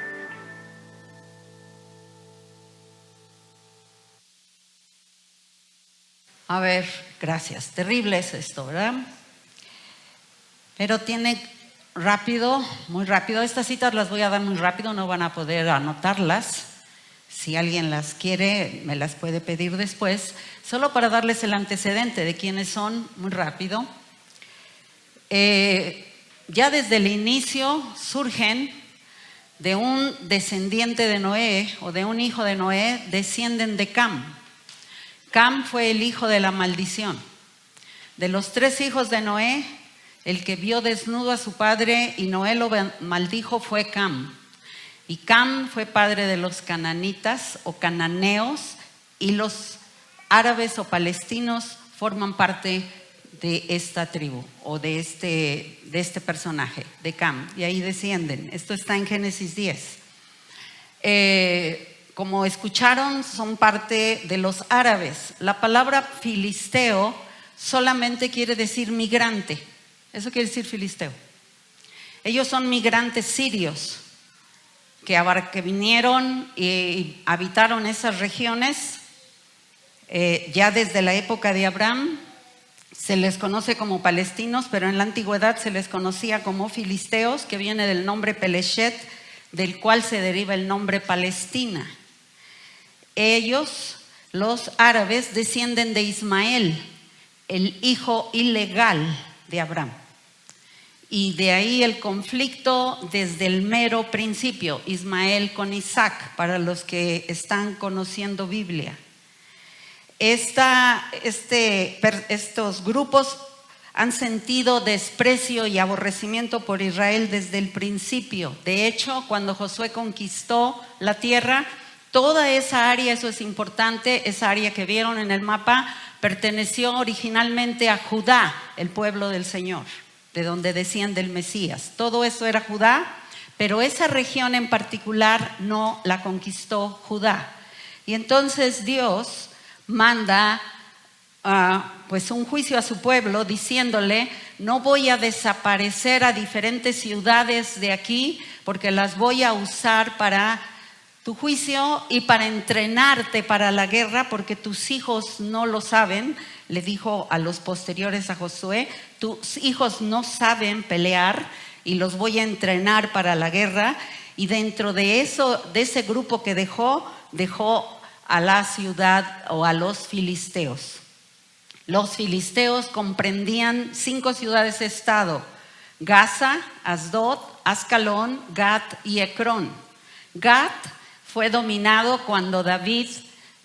A ver, gracias. Terrible es esto, ¿verdad? Pero tiene rápido, muy rápido. Estas citas las voy a dar muy rápido, no van a poder anotarlas. Si alguien las quiere, me las puede pedir después. Solo para darles el antecedente de quiénes son, muy rápido. Ya desde el inicio surgen de un descendiente de Noé o de un hijo de Noé, descienden de Cam. Cam fue el hijo de la maldición. De los 3 hijos de Noé, el que vio desnudo a su padre y Noé lo maldijo fue Cam. Y Cam fue padre de los cananitas o cananeos, y los árabes o palestinos forman parte de esta tribu o de este personaje, de Cam, y ahí descienden. Esto está en Génesis 10. Como escucharon, son parte de los árabes. La palabra filisteo solamente quiere decir migrante. Eso quiere decir filisteo. Ellos son migrantes sirios que vinieron y habitaron esas regiones ya desde la época de Abraham. Se les conoce como palestinos, pero en la antigüedad se les conocía como filisteos, que viene del nombre Peleshet, del cual se deriva el nombre Palestina. Ellos, los árabes, descienden de Ismael, el hijo ilegal de Abraham. Y de ahí el conflicto desde el mero principio, Ismael con Isaac, para los que están conociendo Biblia. Estos grupos han sentido desprecio y aborrecimiento por Israel desde el principio. De hecho, cuando Josué conquistó la tierra, toda esa área, eso es importante, esa área que vieron en el mapa, perteneció originalmente a Judá, el pueblo del Señor, de donde desciende el Mesías. Todo eso era Judá, pero esa región en particular no la conquistó Judá. Y entonces Dios manda pues un juicio a su pueblo diciéndole: no voy a desaparecer a diferentes ciudades de aquí, porque las voy a usar para tu juicio y para entrenarte para la guerra, porque tus hijos no lo saben. Le dijo a los posteriores a Josué: tus hijos no saben pelear y los voy a entrenar para la guerra. Y dentro de eso, de ese grupo que dejó a la ciudad o a los filisteos. Los filisteos comprendían 5 ciudades-estado: Gaza, Asdod, Ascalón, Gat y Ecrón. Gat fue dominado cuando David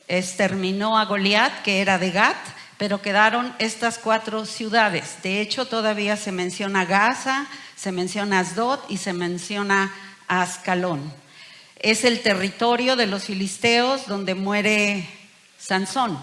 exterminó a Goliat, que era de Gat, pero quedaron estas 4 ciudades. De hecho, todavía se menciona Gaza, se menciona Asdod y se menciona Ascalón. Es el territorio de los filisteos donde muere Sansón.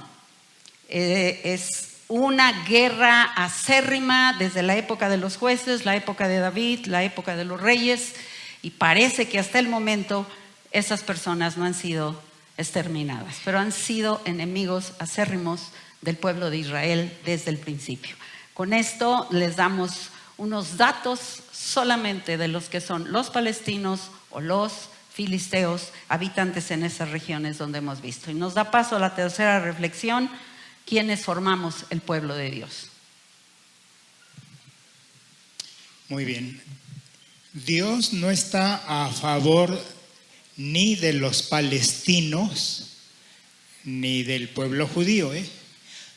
Es una guerra acérrima desde la época de los jueces, la época de David, la época de los reyes, y parece que hasta el momento esas personas no han sido exterminadas, pero han sido enemigos acérrimos del pueblo de Israel desde el principio. Con esto les damos unos datos solamente de los que son los palestinos o los filisteos habitantes en esas regiones donde hemos visto. Y nos da paso a la tercera reflexión: ¿quiénes formamos el pueblo de Dios? Muy bien. Dios no está a favor ni de los palestinos ni del pueblo judío,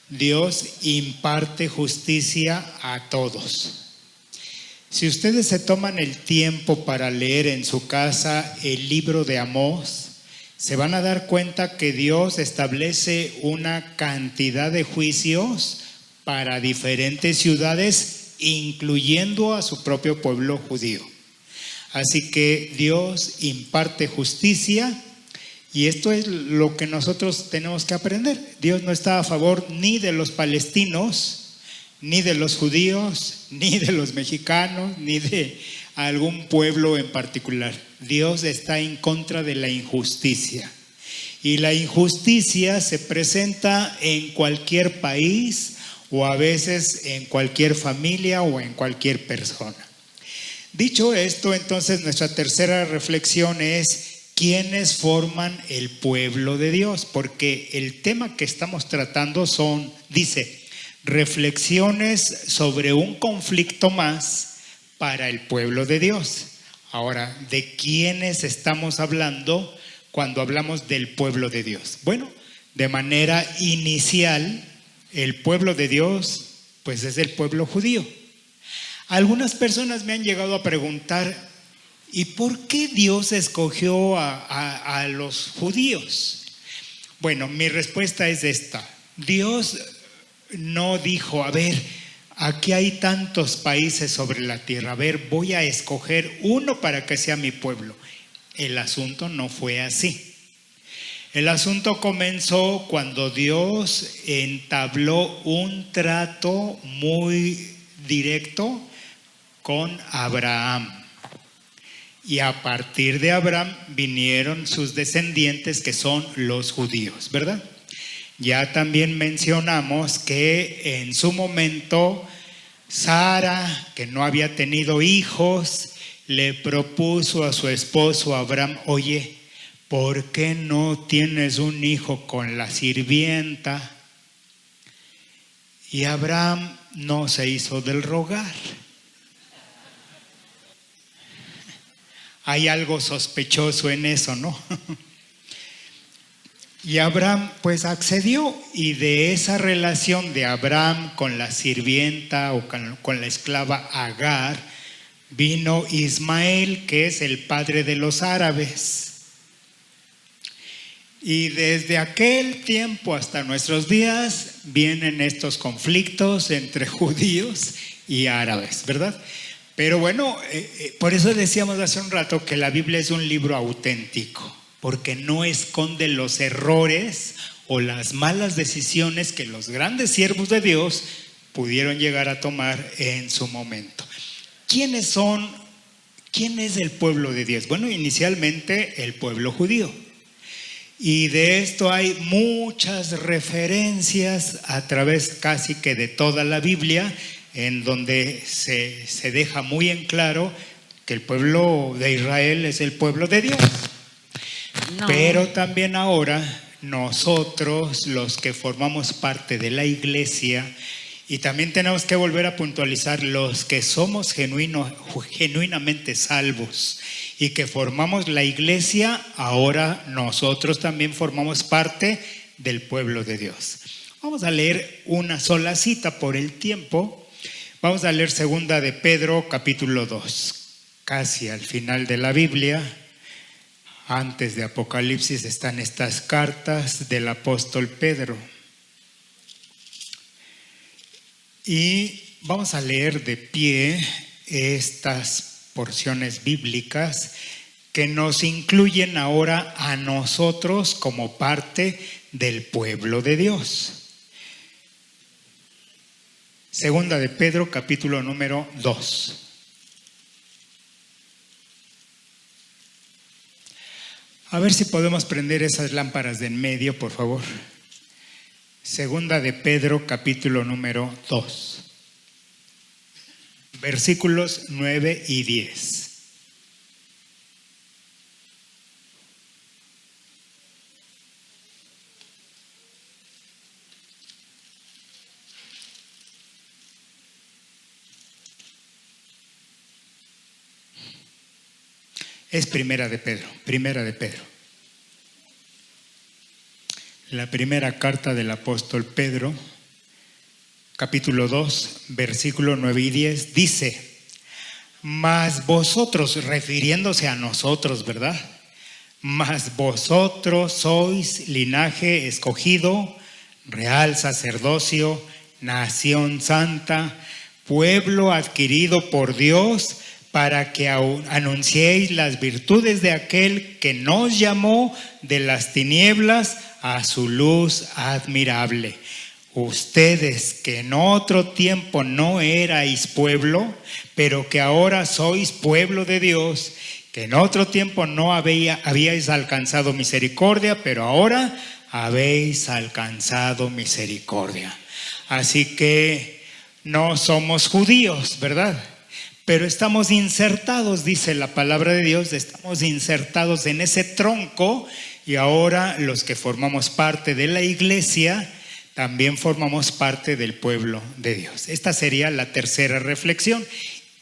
Dios imparte justicia a todos. Si ustedes se toman el tiempo para leer en su casa el libro de Amós, se van a dar cuenta que Dios establece una cantidad de juicios para diferentes ciudades, incluyendo a su propio pueblo judío. Así que Dios imparte justicia, y esto es lo que nosotros tenemos que aprender. Dios no está a favor ni de los palestinos, ni de los judíos, ni de los mexicanos, ni de algún pueblo en particular. Dios está en contra de la injusticia. Y la injusticia se presenta en cualquier país, o a veces en cualquier familia o en cualquier persona. Dicho esto, entonces nuestra tercera reflexión es: ¿quiénes forman el pueblo de Dios? Porque el tema que estamos tratando dice, reflexiones sobre un conflicto más para el pueblo de Dios. Ahora, ¿de quiénes estamos hablando cuando hablamos del pueblo de Dios? Bueno, de manera inicial, el pueblo de Dios, pues es el pueblo judío. Algunas personas me han llegado a preguntar, ¿y por qué Dios escogió a los judíos? Bueno, mi respuesta es esta. Dios no dijo, a ver, aquí hay tantos países sobre la tierra, a ver, voy a escoger uno para que sea mi pueblo. El asunto no fue así. El asunto comenzó cuando Dios entabló un trato muy directo con Abraham. Y a partir de Abraham vinieron sus descendientes, que son los judíos, ¿verdad? Ya también mencionamos que en su momento Sara, que no había tenido hijos, le propuso a su esposo Abraham, oye, ¿por qué no tienes un hijo con la sirvienta? Y Abraham no se hizo del rogar. Hay algo sospechoso en eso, ¿no? Y Abraham pues accedió, y de esa relación de Abraham con la sirvienta o con la esclava Agar vino Ismael, que es el padre de los árabes. Y desde aquel tiempo hasta nuestros días vienen estos conflictos entre judíos y árabes, ¿verdad? Pero bueno, por eso decíamos hace un rato que la Biblia es un libro auténtico, porque no esconde los errores o las malas decisiones que los grandes siervos de Dios pudieron llegar a tomar en su momento. ¿Quién es el pueblo de Dios? Bueno, inicialmente el pueblo judío. Y de esto hay muchas referencias a través casi que de toda la Biblia, en donde se deja muy en claro que el pueblo de Israel es el pueblo de Dios. No. Pero también ahora nosotros, los que formamos parte de la iglesia, y también tenemos que volver a puntualizar, los que somos genuinamente salvos y que formamos la iglesia, ahora nosotros también formamos parte del pueblo de Dios. Vamos a leer una sola cita por el tiempo. Vamos a leer segunda de Pedro, capítulo 2, casi al final de la Biblia. Antes de Apocalipsis están estas cartas del apóstol Pedro. Y vamos a leer de pie estas porciones bíblicas que nos incluyen ahora a nosotros como parte del pueblo de Dios. Segunda de Pedro, capítulo número 2. A ver si podemos prender esas lámparas de en medio, por favor. Segunda de Pedro, capítulo número 2. Versículos 9 y 10. Es primera de Pedro. La primera carta del apóstol Pedro, capítulo 2, versículo 9 y 10, dice: mas vosotros, refiriéndose a nosotros, ¿verdad? Mas vosotros sois linaje escogido, real sacerdocio, nación santa, pueblo adquirido por Dios, para que anunciéis las virtudes de aquel que nos llamó de las tinieblas a su luz admirable. Ustedes que en otro tiempo no erais pueblo, pero que ahora sois pueblo de Dios, que en otro tiempo no habíais alcanzado misericordia, pero ahora habéis alcanzado misericordia. Así que no somos judíos, ¿verdad? Pero estamos insertados, dice la palabra de Dios, estamos insertados en ese tronco, y ahora los que formamos parte de la iglesia también formamos parte del pueblo de Dios. Esta sería la tercera reflexión.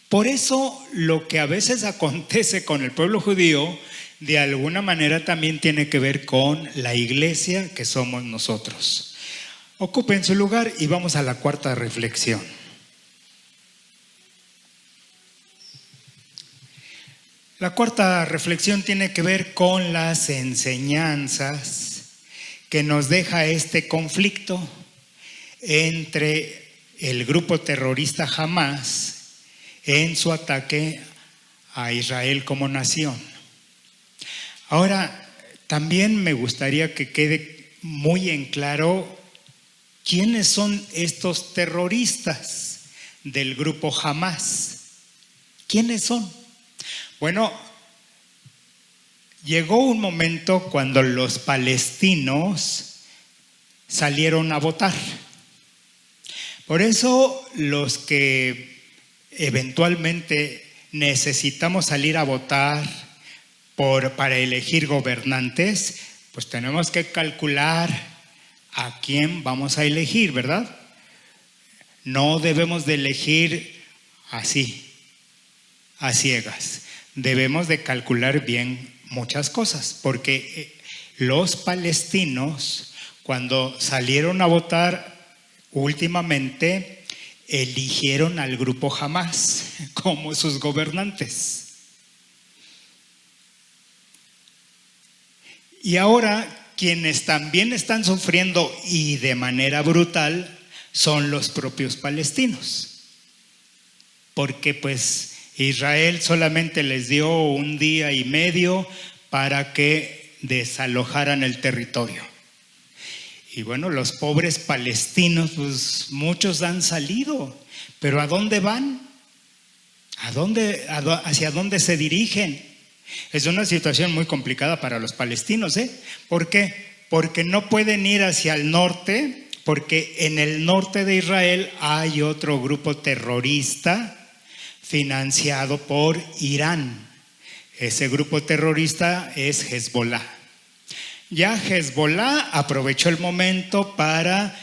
Por eso lo que a veces acontece con el pueblo judío de alguna manera también tiene que ver con la iglesia que somos nosotros. Ocupen su lugar y vamos a la cuarta reflexión. La cuarta reflexión tiene que ver con las enseñanzas que nos deja este conflicto entre el grupo terrorista Hamás en su ataque a Israel como nación. Ahora, también me gustaría que quede muy en claro quiénes son estos terroristas del grupo Hamás. ¿Quiénes son? Bueno, llegó un momento cuando los palestinos salieron a votar. Por eso los que eventualmente necesitamos salir a votar para elegir gobernantes, pues tenemos que calcular a quién vamos a elegir, ¿verdad? No debemos de elegir así, a ciegas. Debemos de calcular bien muchas cosas, porque los palestinos, cuando salieron a votar últimamente, eligieron al grupo Hamás como sus gobernantes. Y ahora quienes también están sufriendo y de manera brutal son los propios palestinos, porque pues Israel solamente les dio 1 día y medio para que desalojaran el territorio. Y bueno, los pobres palestinos, pues muchos han salido, pero ¿a dónde van? ¿Hacia dónde se dirigen? Es una situación muy complicada para los palestinos, ¿eh? ¿Por qué? Porque no pueden ir hacia el norte, porque en el norte de Israel hay otro grupo terrorista financiado por Irán. Ese grupo terrorista es Hezbollah. Ya Hezbollah aprovechó el momento para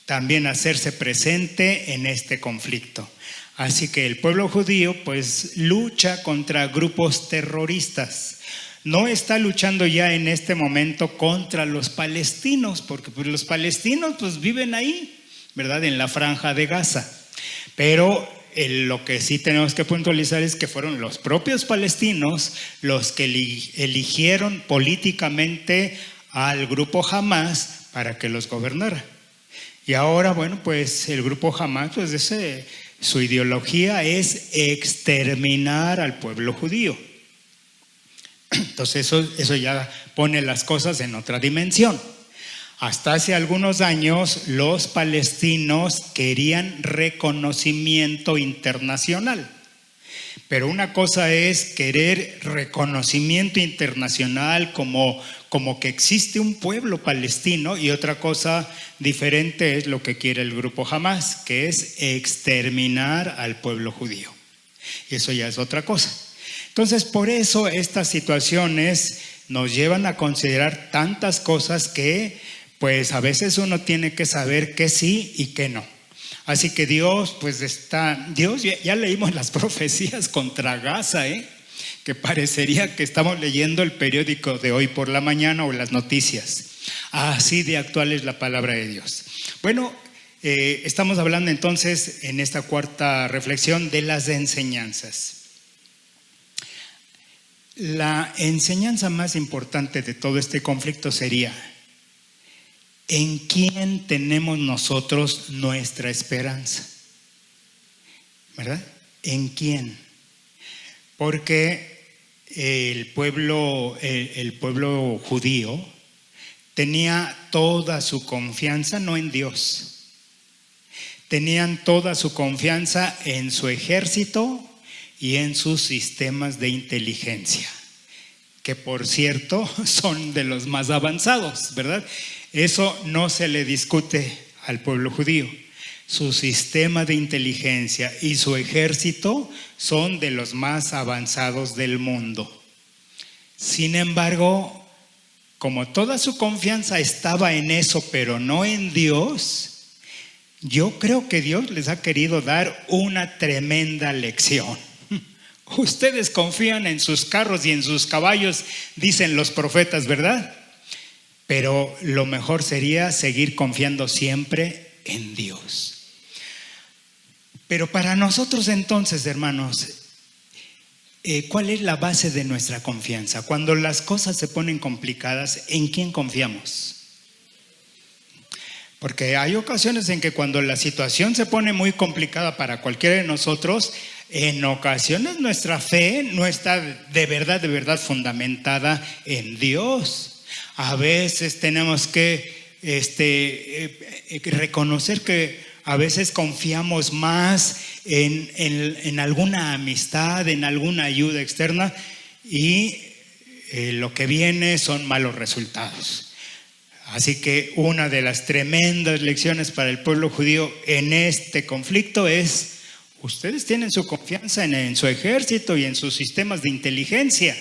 también hacerse presente en este conflicto. Así que el pueblo judío pues lucha contra grupos terroristas. No está luchando ya en este momento contra los palestinos, porque pues los palestinos pues viven ahí, ¿verdad? En la franja de Gaza. Pero lo que sí tenemos que puntualizar es que fueron los propios palestinos los que eligieron políticamente al grupo Hamás para que los gobernara. Y ahora, bueno, pues el grupo Hamás, pues su ideología es exterminar al pueblo judío. Entonces eso ya pone las cosas en otra dimensión. Hasta hace algunos años los palestinos querían reconocimiento internacional. Pero una cosa es querer reconocimiento internacional como que existe un pueblo palestino, y otra cosa diferente es lo que quiere el grupo Hamás, que es exterminar al pueblo judío. Y eso ya es otra cosa. Entonces, por eso estas situaciones nos llevan a considerar tantas cosas que pues a veces uno tiene que saber qué sí y qué no. Así que Dios, ya leímos las profecías contra Gaza, que parecería que estamos leyendo el periódico de hoy por la mañana o las noticias. Así de actual es la palabra de Dios. Bueno, estamos hablando entonces en esta cuarta reflexión de las enseñanzas. La enseñanza más importante de todo este conflicto sería: ¿en quién tenemos nosotros nuestra esperanza? ¿Verdad? ¿En quién? Porque el pueblo judío tenía toda su confianza no en Dios. Tenían toda su confianza en su ejército y en sus sistemas de inteligencia, que por cierto son de los más avanzados, ¿verdad? Eso no se le discute al pueblo judío. Su sistema de inteligencia y su ejército son de los más avanzados del mundo. Sin embargo, como toda su confianza estaba en eso, pero no en Dios, yo creo que Dios les ha querido dar una tremenda lección. Ustedes confían en sus carros y en sus caballos, dicen los profetas, ¿verdad? Pero lo mejor sería seguir confiando siempre en Dios. Pero para nosotros entonces, hermanos, ¿cuál es la base de nuestra confianza? Cuando las cosas se ponen complicadas, ¿en quién confiamos? Porque hay ocasiones en que cuando la situación se pone muy complicada para cualquiera de nosotros, en ocasiones nuestra fe no está de verdad fundamentada en Dios. A veces tenemos que reconocer que a veces confiamos más en alguna amistad, en alguna ayuda externa y lo que viene son malos resultados. Así que una de las tremendas lecciones para el pueblo judío en este conflicto es: ustedes tienen su confianza en su ejército y en sus sistemas de inteligencia,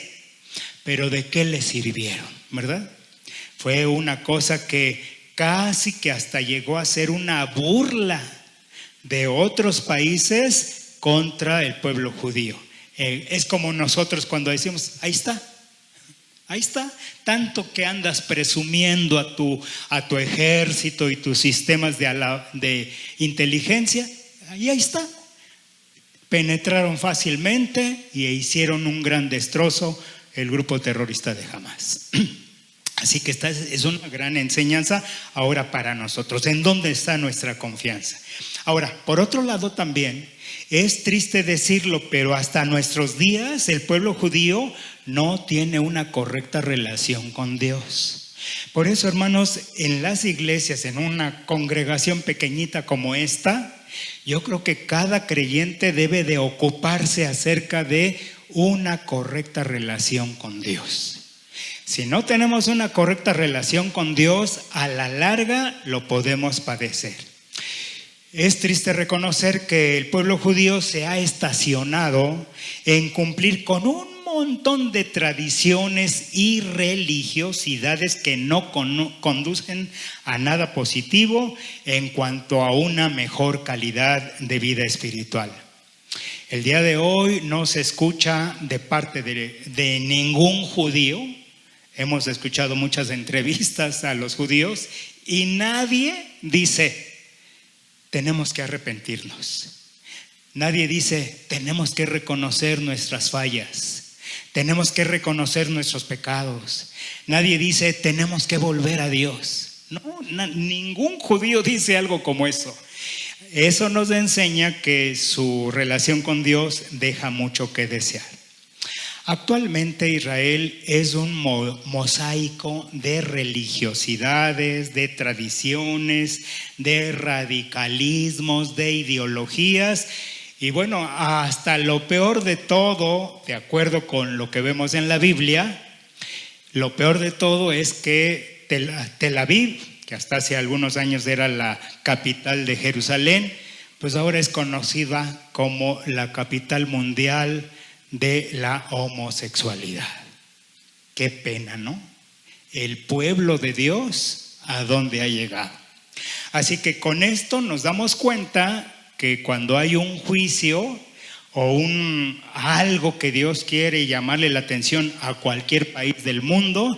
pero ¿de qué les sirvieron? ¿Verdad? Fue una cosa que casi que hasta llegó a ser una burla de otros países contra el pueblo judío. Es como nosotros cuando decimos: ahí está, tanto que andas presumiendo a tu ejército y tus sistemas de inteligencia, ahí está. Penetraron fácilmente y hicieron un gran destrozo el grupo terrorista de Hamas. Así que esta es una gran enseñanza ahora para nosotros. ¿En dónde está nuestra confianza? Ahora, por otro lado también, es triste decirlo, pero hasta nuestros días el pueblo judío no tiene una correcta relación con Dios. Por eso, hermanos, en las iglesias, en una congregación pequeñita como esta, yo creo que cada creyente debe de ocuparse acerca de una correcta relación con Dios. Si no tenemos una correcta relación con Dios, a la larga lo podemos padecer. Es triste reconocer que el pueblo judío se ha estacionado en cumplir con un montón de tradiciones y religiosidades que no conducen a nada positivo en cuanto a una mejor calidad de vida espiritual. El día de hoy no se escucha de parte de ningún judío. Hemos escuchado muchas entrevistas a los judíos y nadie dice: tenemos que arrepentirnos. Nadie dice: tenemos que reconocer nuestras fallas. Tenemos que reconocer nuestros pecados. Nadie dice: tenemos que volver a Dios. No, ningún judío dice algo como eso. Eso nos enseña que su relación con Dios deja mucho que desear. Actualmente Israel es un mosaico de religiosidades, de tradiciones, de radicalismos, de ideologías. Y bueno, hasta lo peor de todo, de acuerdo con lo que vemos en la Biblia, lo peor de todo es que Tel Aviv, que hasta hace algunos años era la capital de Jerusalén, pues ahora es conocida como la capital mundial de la homosexualidad. Qué pena, ¿no? El pueblo de Dios, ¿a dónde ha llegado? Así que con esto nos damos cuenta que cuando hay un juicio o algo que Dios quiere llamarle la atención a cualquier país del mundo,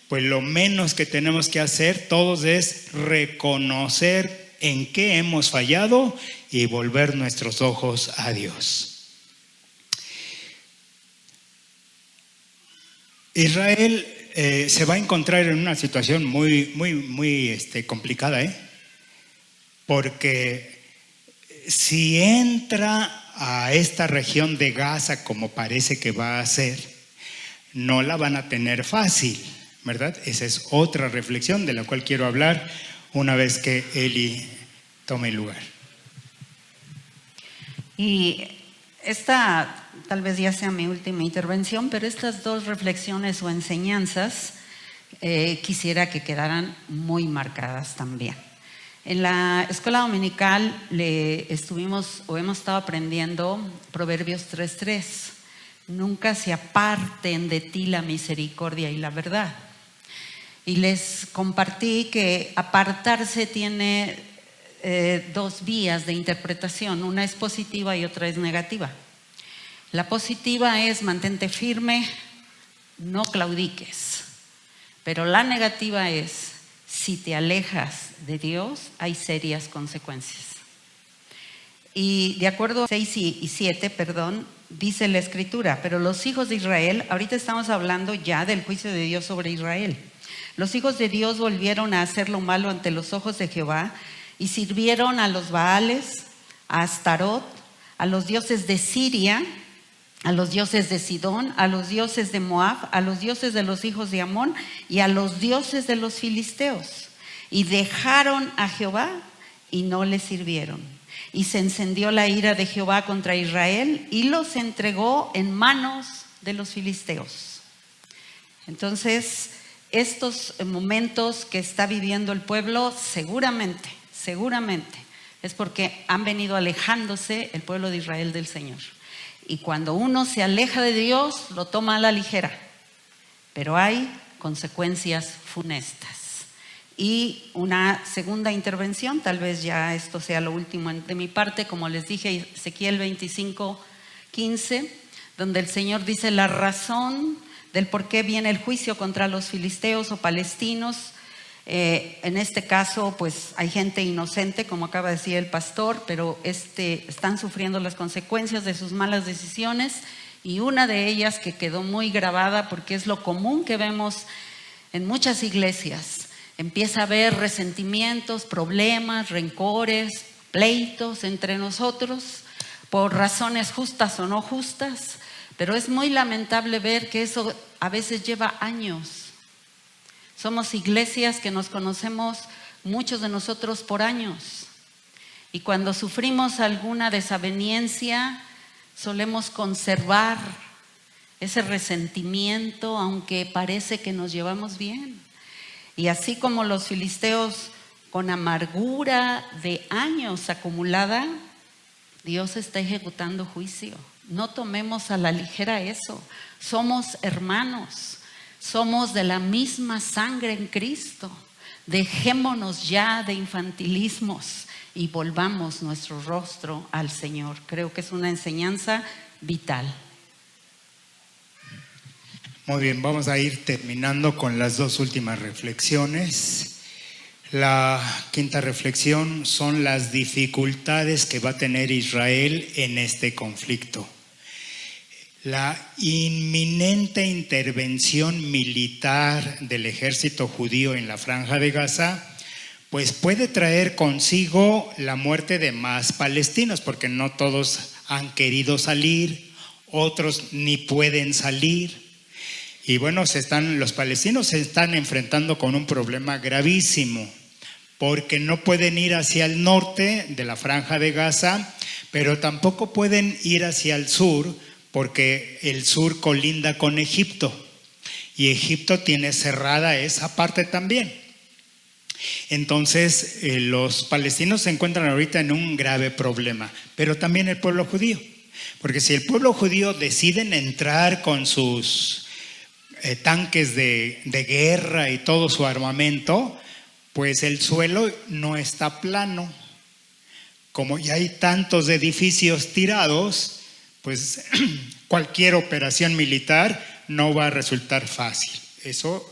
pues lo menos que tenemos que hacer todos es reconocer en qué hemos fallado y volver nuestros ojos a Dios. Israel se va a encontrar en una situación muy complicada, porque si entra a esta región de Gaza como parece que va a ser, no la van a tener fácil, ¿verdad? Esa es otra reflexión de la cual quiero hablar una vez que Eli tome lugar. Y esta tal vez ya sea mi última intervención, pero estas dos reflexiones o enseñanzas quisiera que quedaran muy marcadas también. En la escuela dominical hemos estado aprendiendo Proverbios 3:3. Nunca se aparten de ti la misericordia y la verdad. Y les compartí que apartarse tiene dos vías de interpretación. Una es positiva y otra es negativa. La positiva es mantente firme, no claudiques. Pero la negativa es, si te alejas de Dios, hay serias consecuencias. Y de acuerdo a 6 y 7, dice la Escritura, pero los hijos de Israel, ahorita estamos hablando ya del juicio de Dios sobre Israel. Los hijos de Dios volvieron a hacer lo malo ante los ojos de Jehová y sirvieron a los Baales, a Astarot, a los dioses de Siria, a los dioses de Sidón, a los dioses de Moab, a los dioses de los hijos de Amón y a los dioses de los filisteos. Y dejaron a Jehová y no le sirvieron. Y se encendió la ira de Jehová contra Israel y los entregó en manos de los filisteos. Entonces, estos momentos que está viviendo el pueblo, seguramente, es porque han venido alejándose el pueblo de Israel del Señor. Y cuando uno se aleja de Dios, lo toma a la ligera. Pero hay consecuencias funestas. Y una segunda intervención, tal vez ya esto sea lo último de mi parte, como les dije, Ezequiel 25:15, donde el Señor dice la razón del por qué viene el juicio contra los filisteos o palestinos. En este caso, pues hay gente inocente, como acaba de decir el pastor, pero están sufriendo las consecuencias de sus malas decisiones, y una de ellas que quedó muy grabada, porque es lo común que vemos en muchas iglesias, empieza a haber resentimientos, problemas, rencores, pleitos entre nosotros, por razones justas o no justas, pero es muy lamentable ver que eso a veces lleva años. Somos iglesias que nos conocemos, muchos de nosotros, por años. Y cuando sufrimos alguna desaveniencia, solemos conservar ese resentimiento, aunque parece que nos llevamos bien. Y así como los filisteos, con amargura de años acumulada, Dios está ejecutando juicio. No tomemos a la ligera eso. Somos hermanos. Somos de la misma sangre en Cristo. Dejémonos ya de infantilismos y volvamos nuestro rostro al Señor. Creo que es una enseñanza vital. Muy bien, vamos a ir terminando con las dos últimas reflexiones. La quinta reflexión son las dificultades que va a tener Israel en este conflicto. La inminente intervención militar del ejército judío en la Franja de Gaza, pues puede traer consigo la muerte de más palestinos, porque no todos han querido salir, otros ni pueden salir. Y bueno, los palestinos se están enfrentando con un problema gravísimo, porque no pueden ir hacia el norte de la Franja de Gaza, pero tampoco pueden ir hacia el sur, porque el sur colinda con Egipto y Egipto tiene cerrada esa parte también. Entonces los palestinos se encuentran ahorita en un grave problema, pero también el pueblo judío, porque si el pueblo judío deciden entrar con sus tanques de guerra y todo su armamento, pues el suelo no está plano. Como ya hay tantos edificios tirados, pues cualquier operación militar no va a resultar fácil. Eso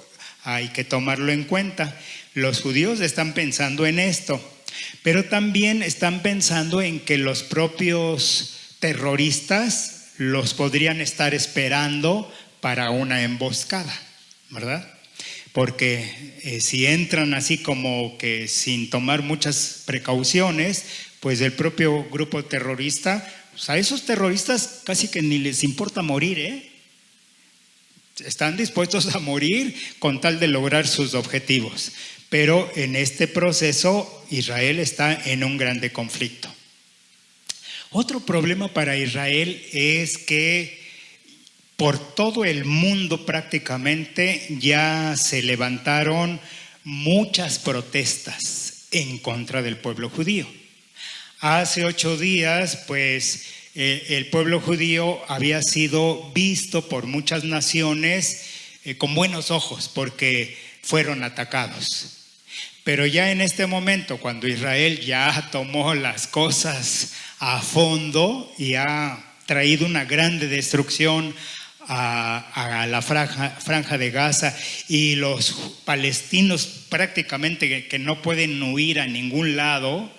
hay que tomarlo en cuenta. Los judíos están pensando en esto, pero también están pensando en que los propios terroristas los podrían estar esperando para una emboscada, ¿verdad? Porque si entran así como que sin tomar muchas precauciones, pues el propio grupo terrorista, pues a esos terroristas casi que ni les importa morir, ¿eh? Están dispuestos a morir con tal de lograr sus objetivos. Pero en este proceso Israel está en un grande conflicto. Otro problema para Israel es que por todo el mundo prácticamente ya se levantaron muchas protestas en contra del pueblo judío. Hace 8 días, pues, el pueblo judío había sido visto por muchas naciones con buenos ojos porque fueron atacados. Pero ya en este momento, cuando Israel ya tomó las cosas a fondo y ha traído una grande destrucción a la franja de Gaza, y los palestinos prácticamente que no pueden huir a ningún lado,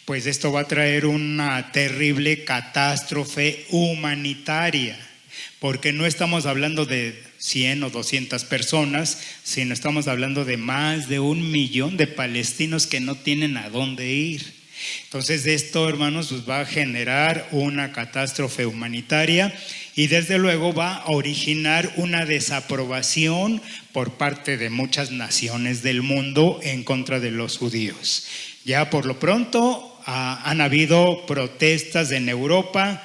pues esto va a traer una terrible catástrofe humanitaria, porque no estamos hablando de 100 o 200 personas, sino estamos hablando de más de 1 millón de palestinos que no tienen a dónde ir. Entonces esto, hermanos, pues va a generar una catástrofe humanitaria, y desde luego va a originar una desaprobación por parte de muchas naciones del mundo en contra de los judíos. Ya por lo pronto han habido protestas en Europa,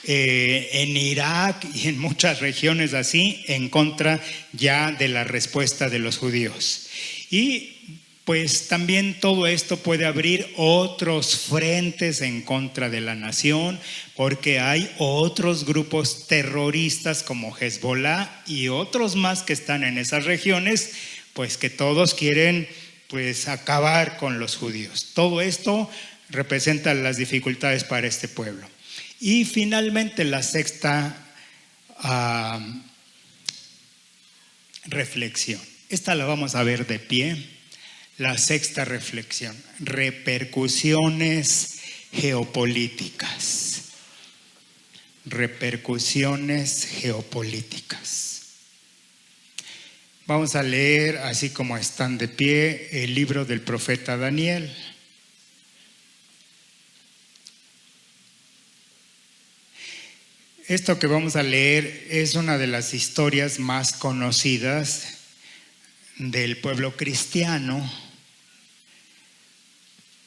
en Irak y en muchas regiones así, en contra ya de la respuesta de los judíos. Y pues también todo esto puede abrir otros frentes en contra de la nación, porque hay otros grupos terroristas como Hezbollah y otros más que están en esas regiones, pues que todos quieren pues acabar con los judíos. Todo esto representa las dificultades para este pueblo. Y finalmente la sexta reflexión. Esta la vamos a ver de pie. La sexta reflexión: repercusiones geopolíticas. Repercusiones geopolíticas. Vamos a leer, así como están de pie, el libro del profeta Daniel. Esto que vamos a leer es una de las historias más conocidas del pueblo cristiano,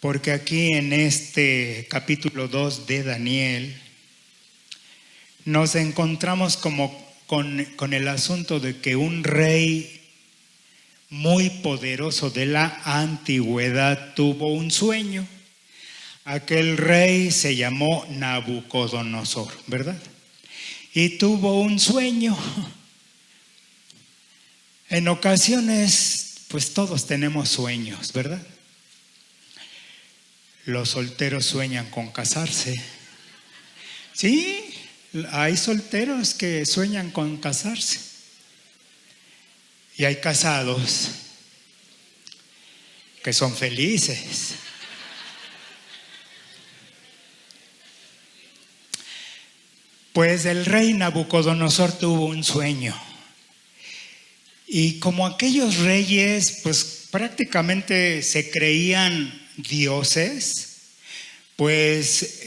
porque aquí en este capítulo 2 de Daniel nos encontramos con el asunto de que un rey muy poderoso de la antigüedad tuvo un sueño. Aquel rey se llamó Nabucodonosor, ¿verdad? Y tuvo un sueño. En ocasiones, pues todos tenemos sueños, ¿verdad? Los solteros sueñan con casarse. Sí, hay solteros que sueñan con casarse. Y hay casados que son felices. Pues el rey Nabucodonosor tuvo un sueño. Y como aquellos reyes, pues prácticamente se creían dioses, pues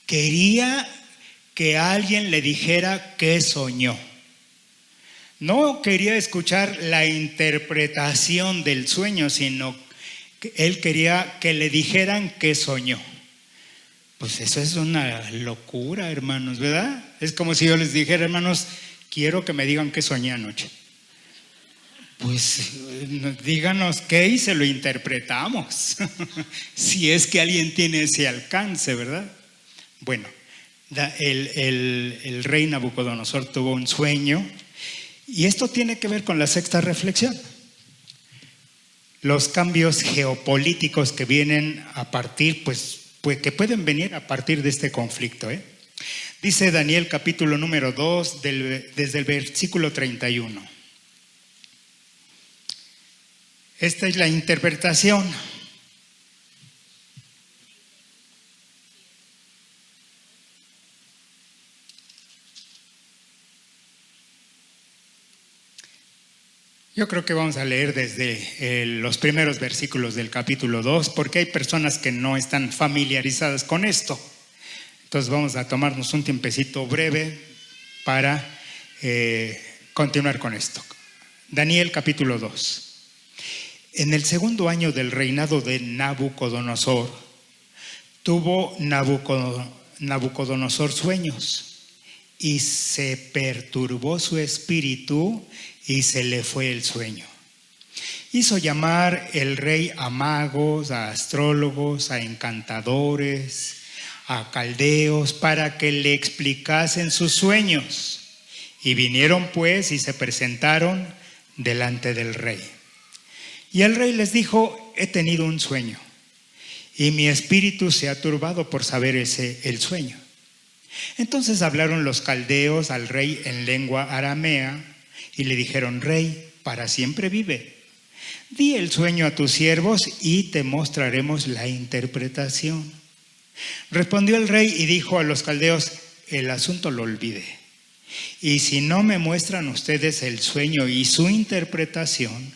quería que alguien le dijera qué soñó. No quería escuchar la interpretación del sueño, sino que él quería que le dijeran qué soñó. Pues eso es una locura, hermanos, ¿verdad? Es como si yo les dijera: hermanos, quiero que me digan qué soñé anoche. Pues díganos qué y se lo interpretamos. Si es que alguien tiene ese alcance, ¿verdad? Bueno, el rey Nabucodonosor tuvo un sueño, y esto tiene que ver con la sexta reflexión. Los cambios geopolíticos que vienen a partir, pues que pueden venir a partir de este conflicto. Dice Daniel capítulo número 2, desde el versículo 31. Esta es la interpretación. Yo creo que vamos a leer desde los primeros versículos del capítulo 2, porque hay personas que no están familiarizadas con esto. Entonces vamos a tomarnos un tiempecito breve para continuar con esto. Daniel capítulo 2. En el segundo año del reinado de Nabucodonosor, tuvo Nabucodonosor sueños, y se perturbó su espíritu y se le fue el sueño. Hizo llamar el rey a magos, a astrólogos, a encantadores, a caldeos, para que le explicasen sus sueños. Y vinieron pues y se presentaron delante del rey. Y el rey les dijo: he tenido un sueño, y mi espíritu se ha turbado por saber el sueño. Entonces hablaron los caldeos al rey en lengua aramea y le dijeron: Rey, para siempre vive. Di el sueño a tus siervos y te mostraremos la interpretación. Respondió el rey y dijo a los caldeos: el asunto lo olvidé. Y si no me muestran ustedes el sueño y su interpretación,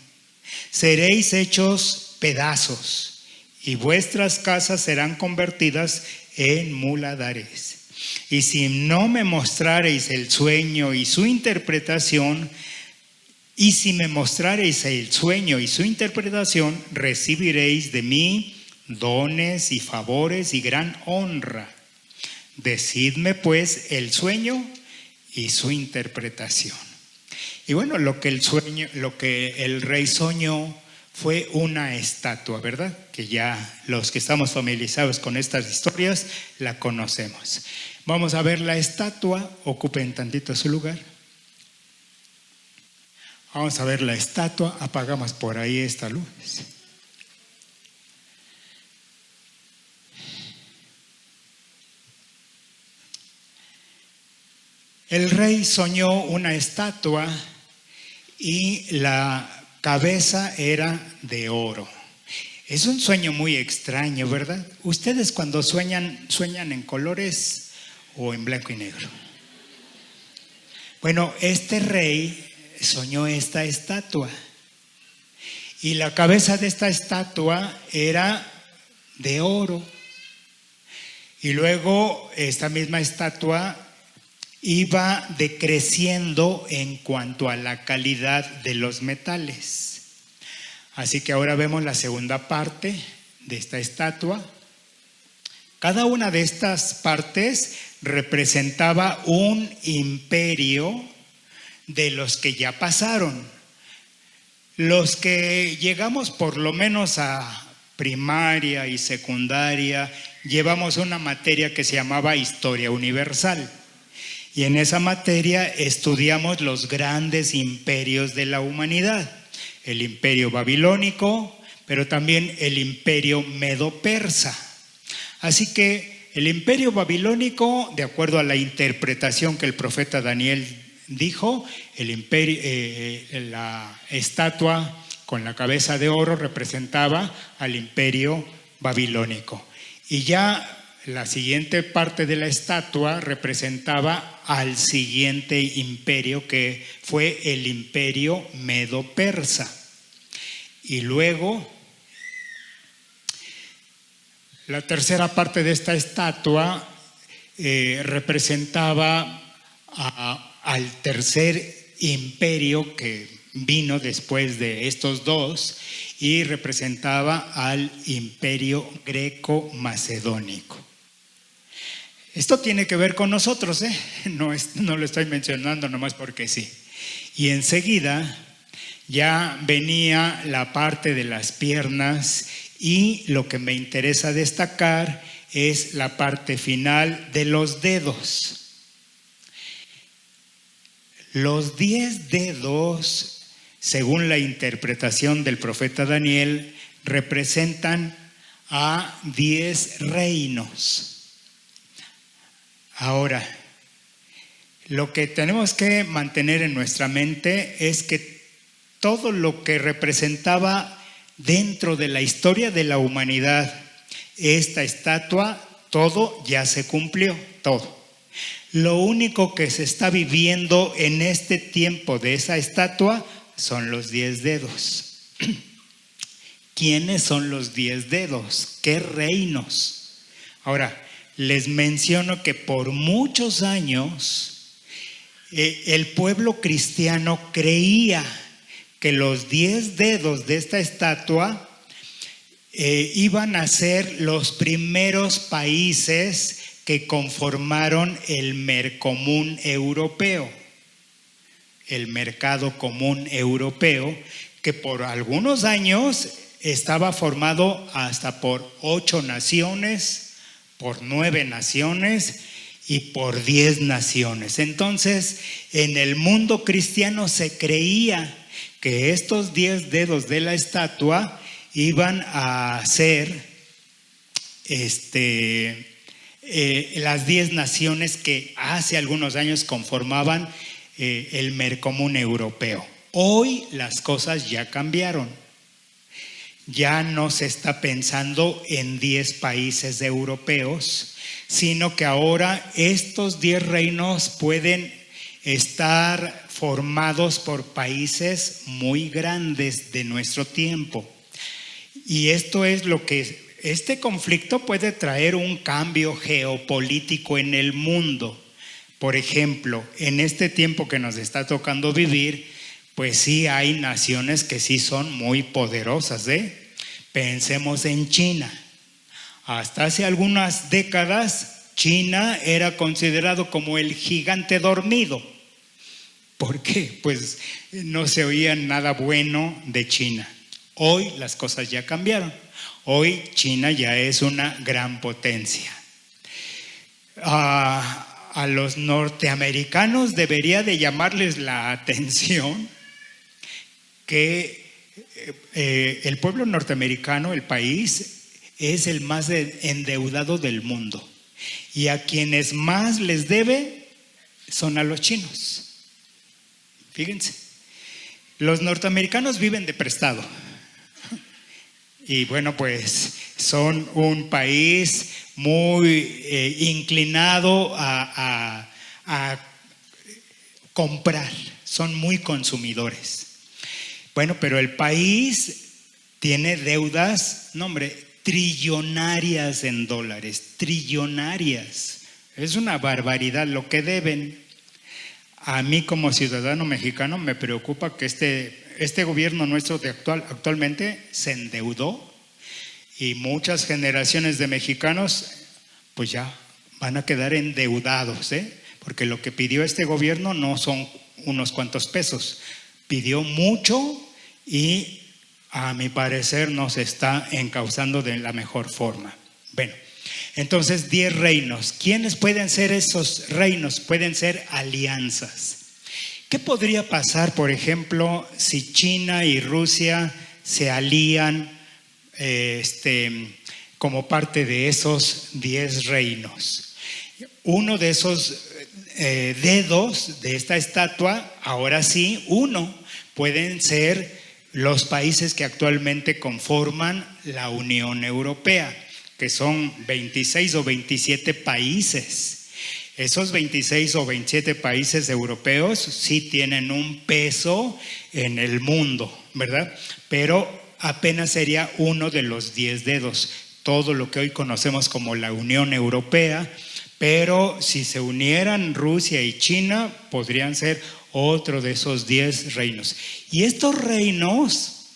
seréis hechos pedazos y vuestras casas serán convertidas en muladares. Y si no me mostrareis el sueño y su interpretación, recibiréis de mí dones y favores y gran honra. Decidme pues el sueño y su interpretación. Y bueno, lo que el rey soñó fue una estatua, ¿verdad? Que ya los que estamos familiarizados con estas historias la conocemos. Vamos a ver la estatua. Ocupen tantito su lugar. Vamos a ver la estatua. Apagamos por ahí esta luz. El rey soñó una estatua y la cabeza era de oro. Es un sueño muy extraño, ¿verdad? ¿Ustedes cuando sueñan en colores o en blanco y negro? Bueno, este rey soñó esta estatua y la cabeza de esta estatua era de oro. Y luego esta misma estatua iba decreciendo en cuanto a la calidad de los metales. Así que ahora vemos la segunda parte de esta estatua. Cada una de estas partes representaba un imperio de los que ya pasaron. Los que llegamos por lo menos a primaria y secundaria, llevamos una materia que se llamaba Historia Universal. Y en esa materia estudiamos los grandes imperios de la humanidad. El imperio babilónico, pero también el imperio medo-persa. Así que el imperio babilónico, de acuerdo a la interpretación que el profeta Daniel dijo, la estatua con la cabeza de oro representaba al imperio babilónico. Y ya la siguiente parte de la estatua representaba al siguiente imperio, que fue el imperio medo-persa. Y luego, la tercera parte de esta estatua representaba al tercer imperio que vino después de estos dos y representaba al imperio greco-macedónico. Esto tiene que ver con nosotros, no lo estoy mencionando nomás porque sí. Y enseguida ya venía la parte de las piernas y lo que me interesa destacar es la parte final de los dedos. Los 10 dedos, según la interpretación del profeta Daniel, representan a 10 reinos. Ahora, lo que tenemos que mantener en nuestra mente es que todo lo que representaba dentro de la historia de la humanidad esta estatua, todo ya se cumplió, todo. Lo único que se está viviendo en este tiempo de esa estatua son los 10 dedos. ¿Quiénes son los 10 dedos? ¿Qué reinos? Ahora, les menciono que por muchos años el pueblo cristiano creía que los 10 dedos de esta estatua iban a ser los primeros países que conformaron el Mercomún europeo, el mercado común europeo, que por algunos años estaba formado hasta por 8 naciones, por 9 naciones y por 10 naciones. Entonces, en el mundo cristiano se creía que estos 10 dedos de la estatua iban a ser las 10 naciones que hace algunos años conformaban el Mercomún Europeo. Hoy las cosas ya cambiaron. Ya no se está pensando en 10 países europeos, sino que ahora estos 10 reinos pueden estar formados por países muy grandes de nuestro tiempo. Y esto es lo que este conflicto puede traer un cambio geopolítico en el mundo. Por ejemplo, en este tiempo que nos está tocando vivir, pues sí hay naciones que sí son muy poderosas, ¿eh? Pensemos en China. Hasta hace algunas décadas, China era considerado como el gigante dormido. ¿Por qué? Pues no se oía nada bueno de China. Hoy las cosas ya cambiaron. Hoy China ya es una gran potencia. A los norteamericanos debería de llamarles la atención que el pueblo norteamericano, el país, es el más endeudado del mundo. Y a quienes más les debe son a los chinos. Fíjense, los norteamericanos viven de prestado. Y bueno, pues son un país muy inclinado a comprar, son muy consumidores. Bueno, pero el país tiene deudas, no hombre, trillonarias en dólares, trillonarias. Es una barbaridad lo que deben. A mí como ciudadano mexicano me preocupa que este gobierno nuestro actualmente se endeudó y muchas generaciones de mexicanos pues ya van a quedar endeudados, porque lo que pidió este gobierno no son unos cuantos pesos, pidió mucho y a mi parecer no se está encauzando de la mejor forma. Bueno, entonces 10 reinos. ¿Quiénes pueden ser esos reinos? Pueden ser alianzas. ¿Qué podría pasar, por ejemplo, si China y Rusia se alían como parte de esos 10 reinos? Uno de esos dedos de esta estatua, ahora sí, pueden ser los países que actualmente conforman la Unión Europea, que son 26 o 27 países. Esos 26 o 27 países europeos sí tienen un peso en el mundo, ¿verdad? Pero apenas sería uno de los 10 dedos, todo lo que hoy conocemos como la Unión Europea, pero si se unieran Rusia y China, podrían ser otro de esos 10 reinos. Y estos reinos,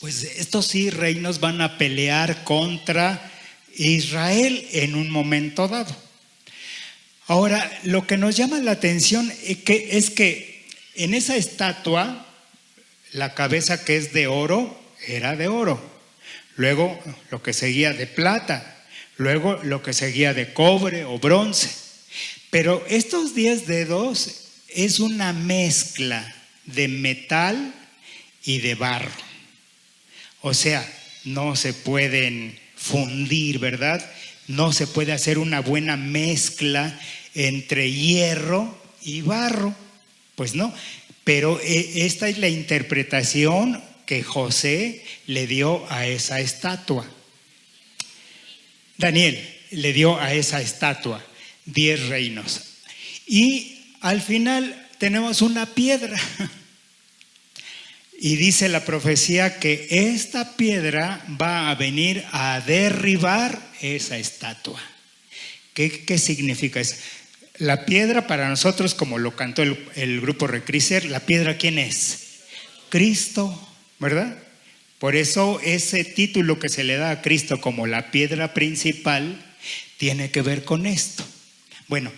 pues estos sí reinos van a pelear contra Israel en un momento dado. Ahora, lo que nos llama la atención es que en esa estatua, la cabeza que es de oro, era de oro. Luego lo que seguía de plata. Luego lo que seguía de cobre o bronce. Pero estos 10 dedos es una mezcla de metal y de barro. O sea, no se pueden fundir, ¿verdad? No se puede hacer una buena mezcla entre hierro y barro. Pues no. Pero esta es la interpretación que José le dio a esa estatua. Daniel le dio a esa estatua 10 reinos. Y al final tenemos una piedra. Y dice la profecía que esta piedra va a venir a derribar esa estatua. ¿Qué significa eso? La piedra para nosotros, como lo cantó el grupo Recriser, ¿la piedra quién es? Cristo, ¿verdad? Por eso ese título que se le da a Cristo como la piedra principal tiene que ver con esto. Bueno,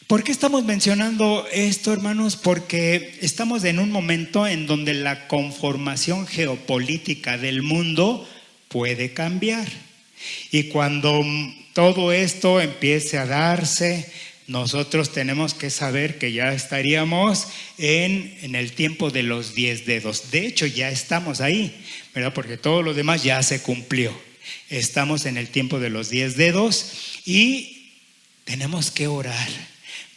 ¿por qué estamos mencionando esto, hermanos? Porque estamos en un momento en donde la conformación geopolítica del mundo puede cambiar. Y cuando todo esto empiece a darse, nosotros tenemos que saber que ya estaríamos en el tiempo de los 10 dedos. De hecho, ya estamos ahí, ¿verdad? Porque todo lo demás ya se cumplió. Estamos en el tiempo de los 10 dedos y tenemos que orar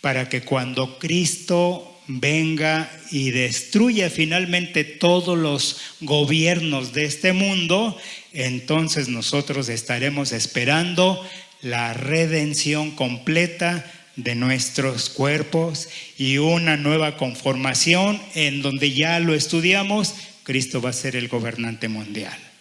para que cuando Cristo venga y destruya finalmente todos los gobiernos de este mundo, entonces nosotros estaremos esperando la redención completa de nuestros cuerpos y una nueva conformación en donde ya lo estudiamos, Cristo va a ser el gobernante mundial.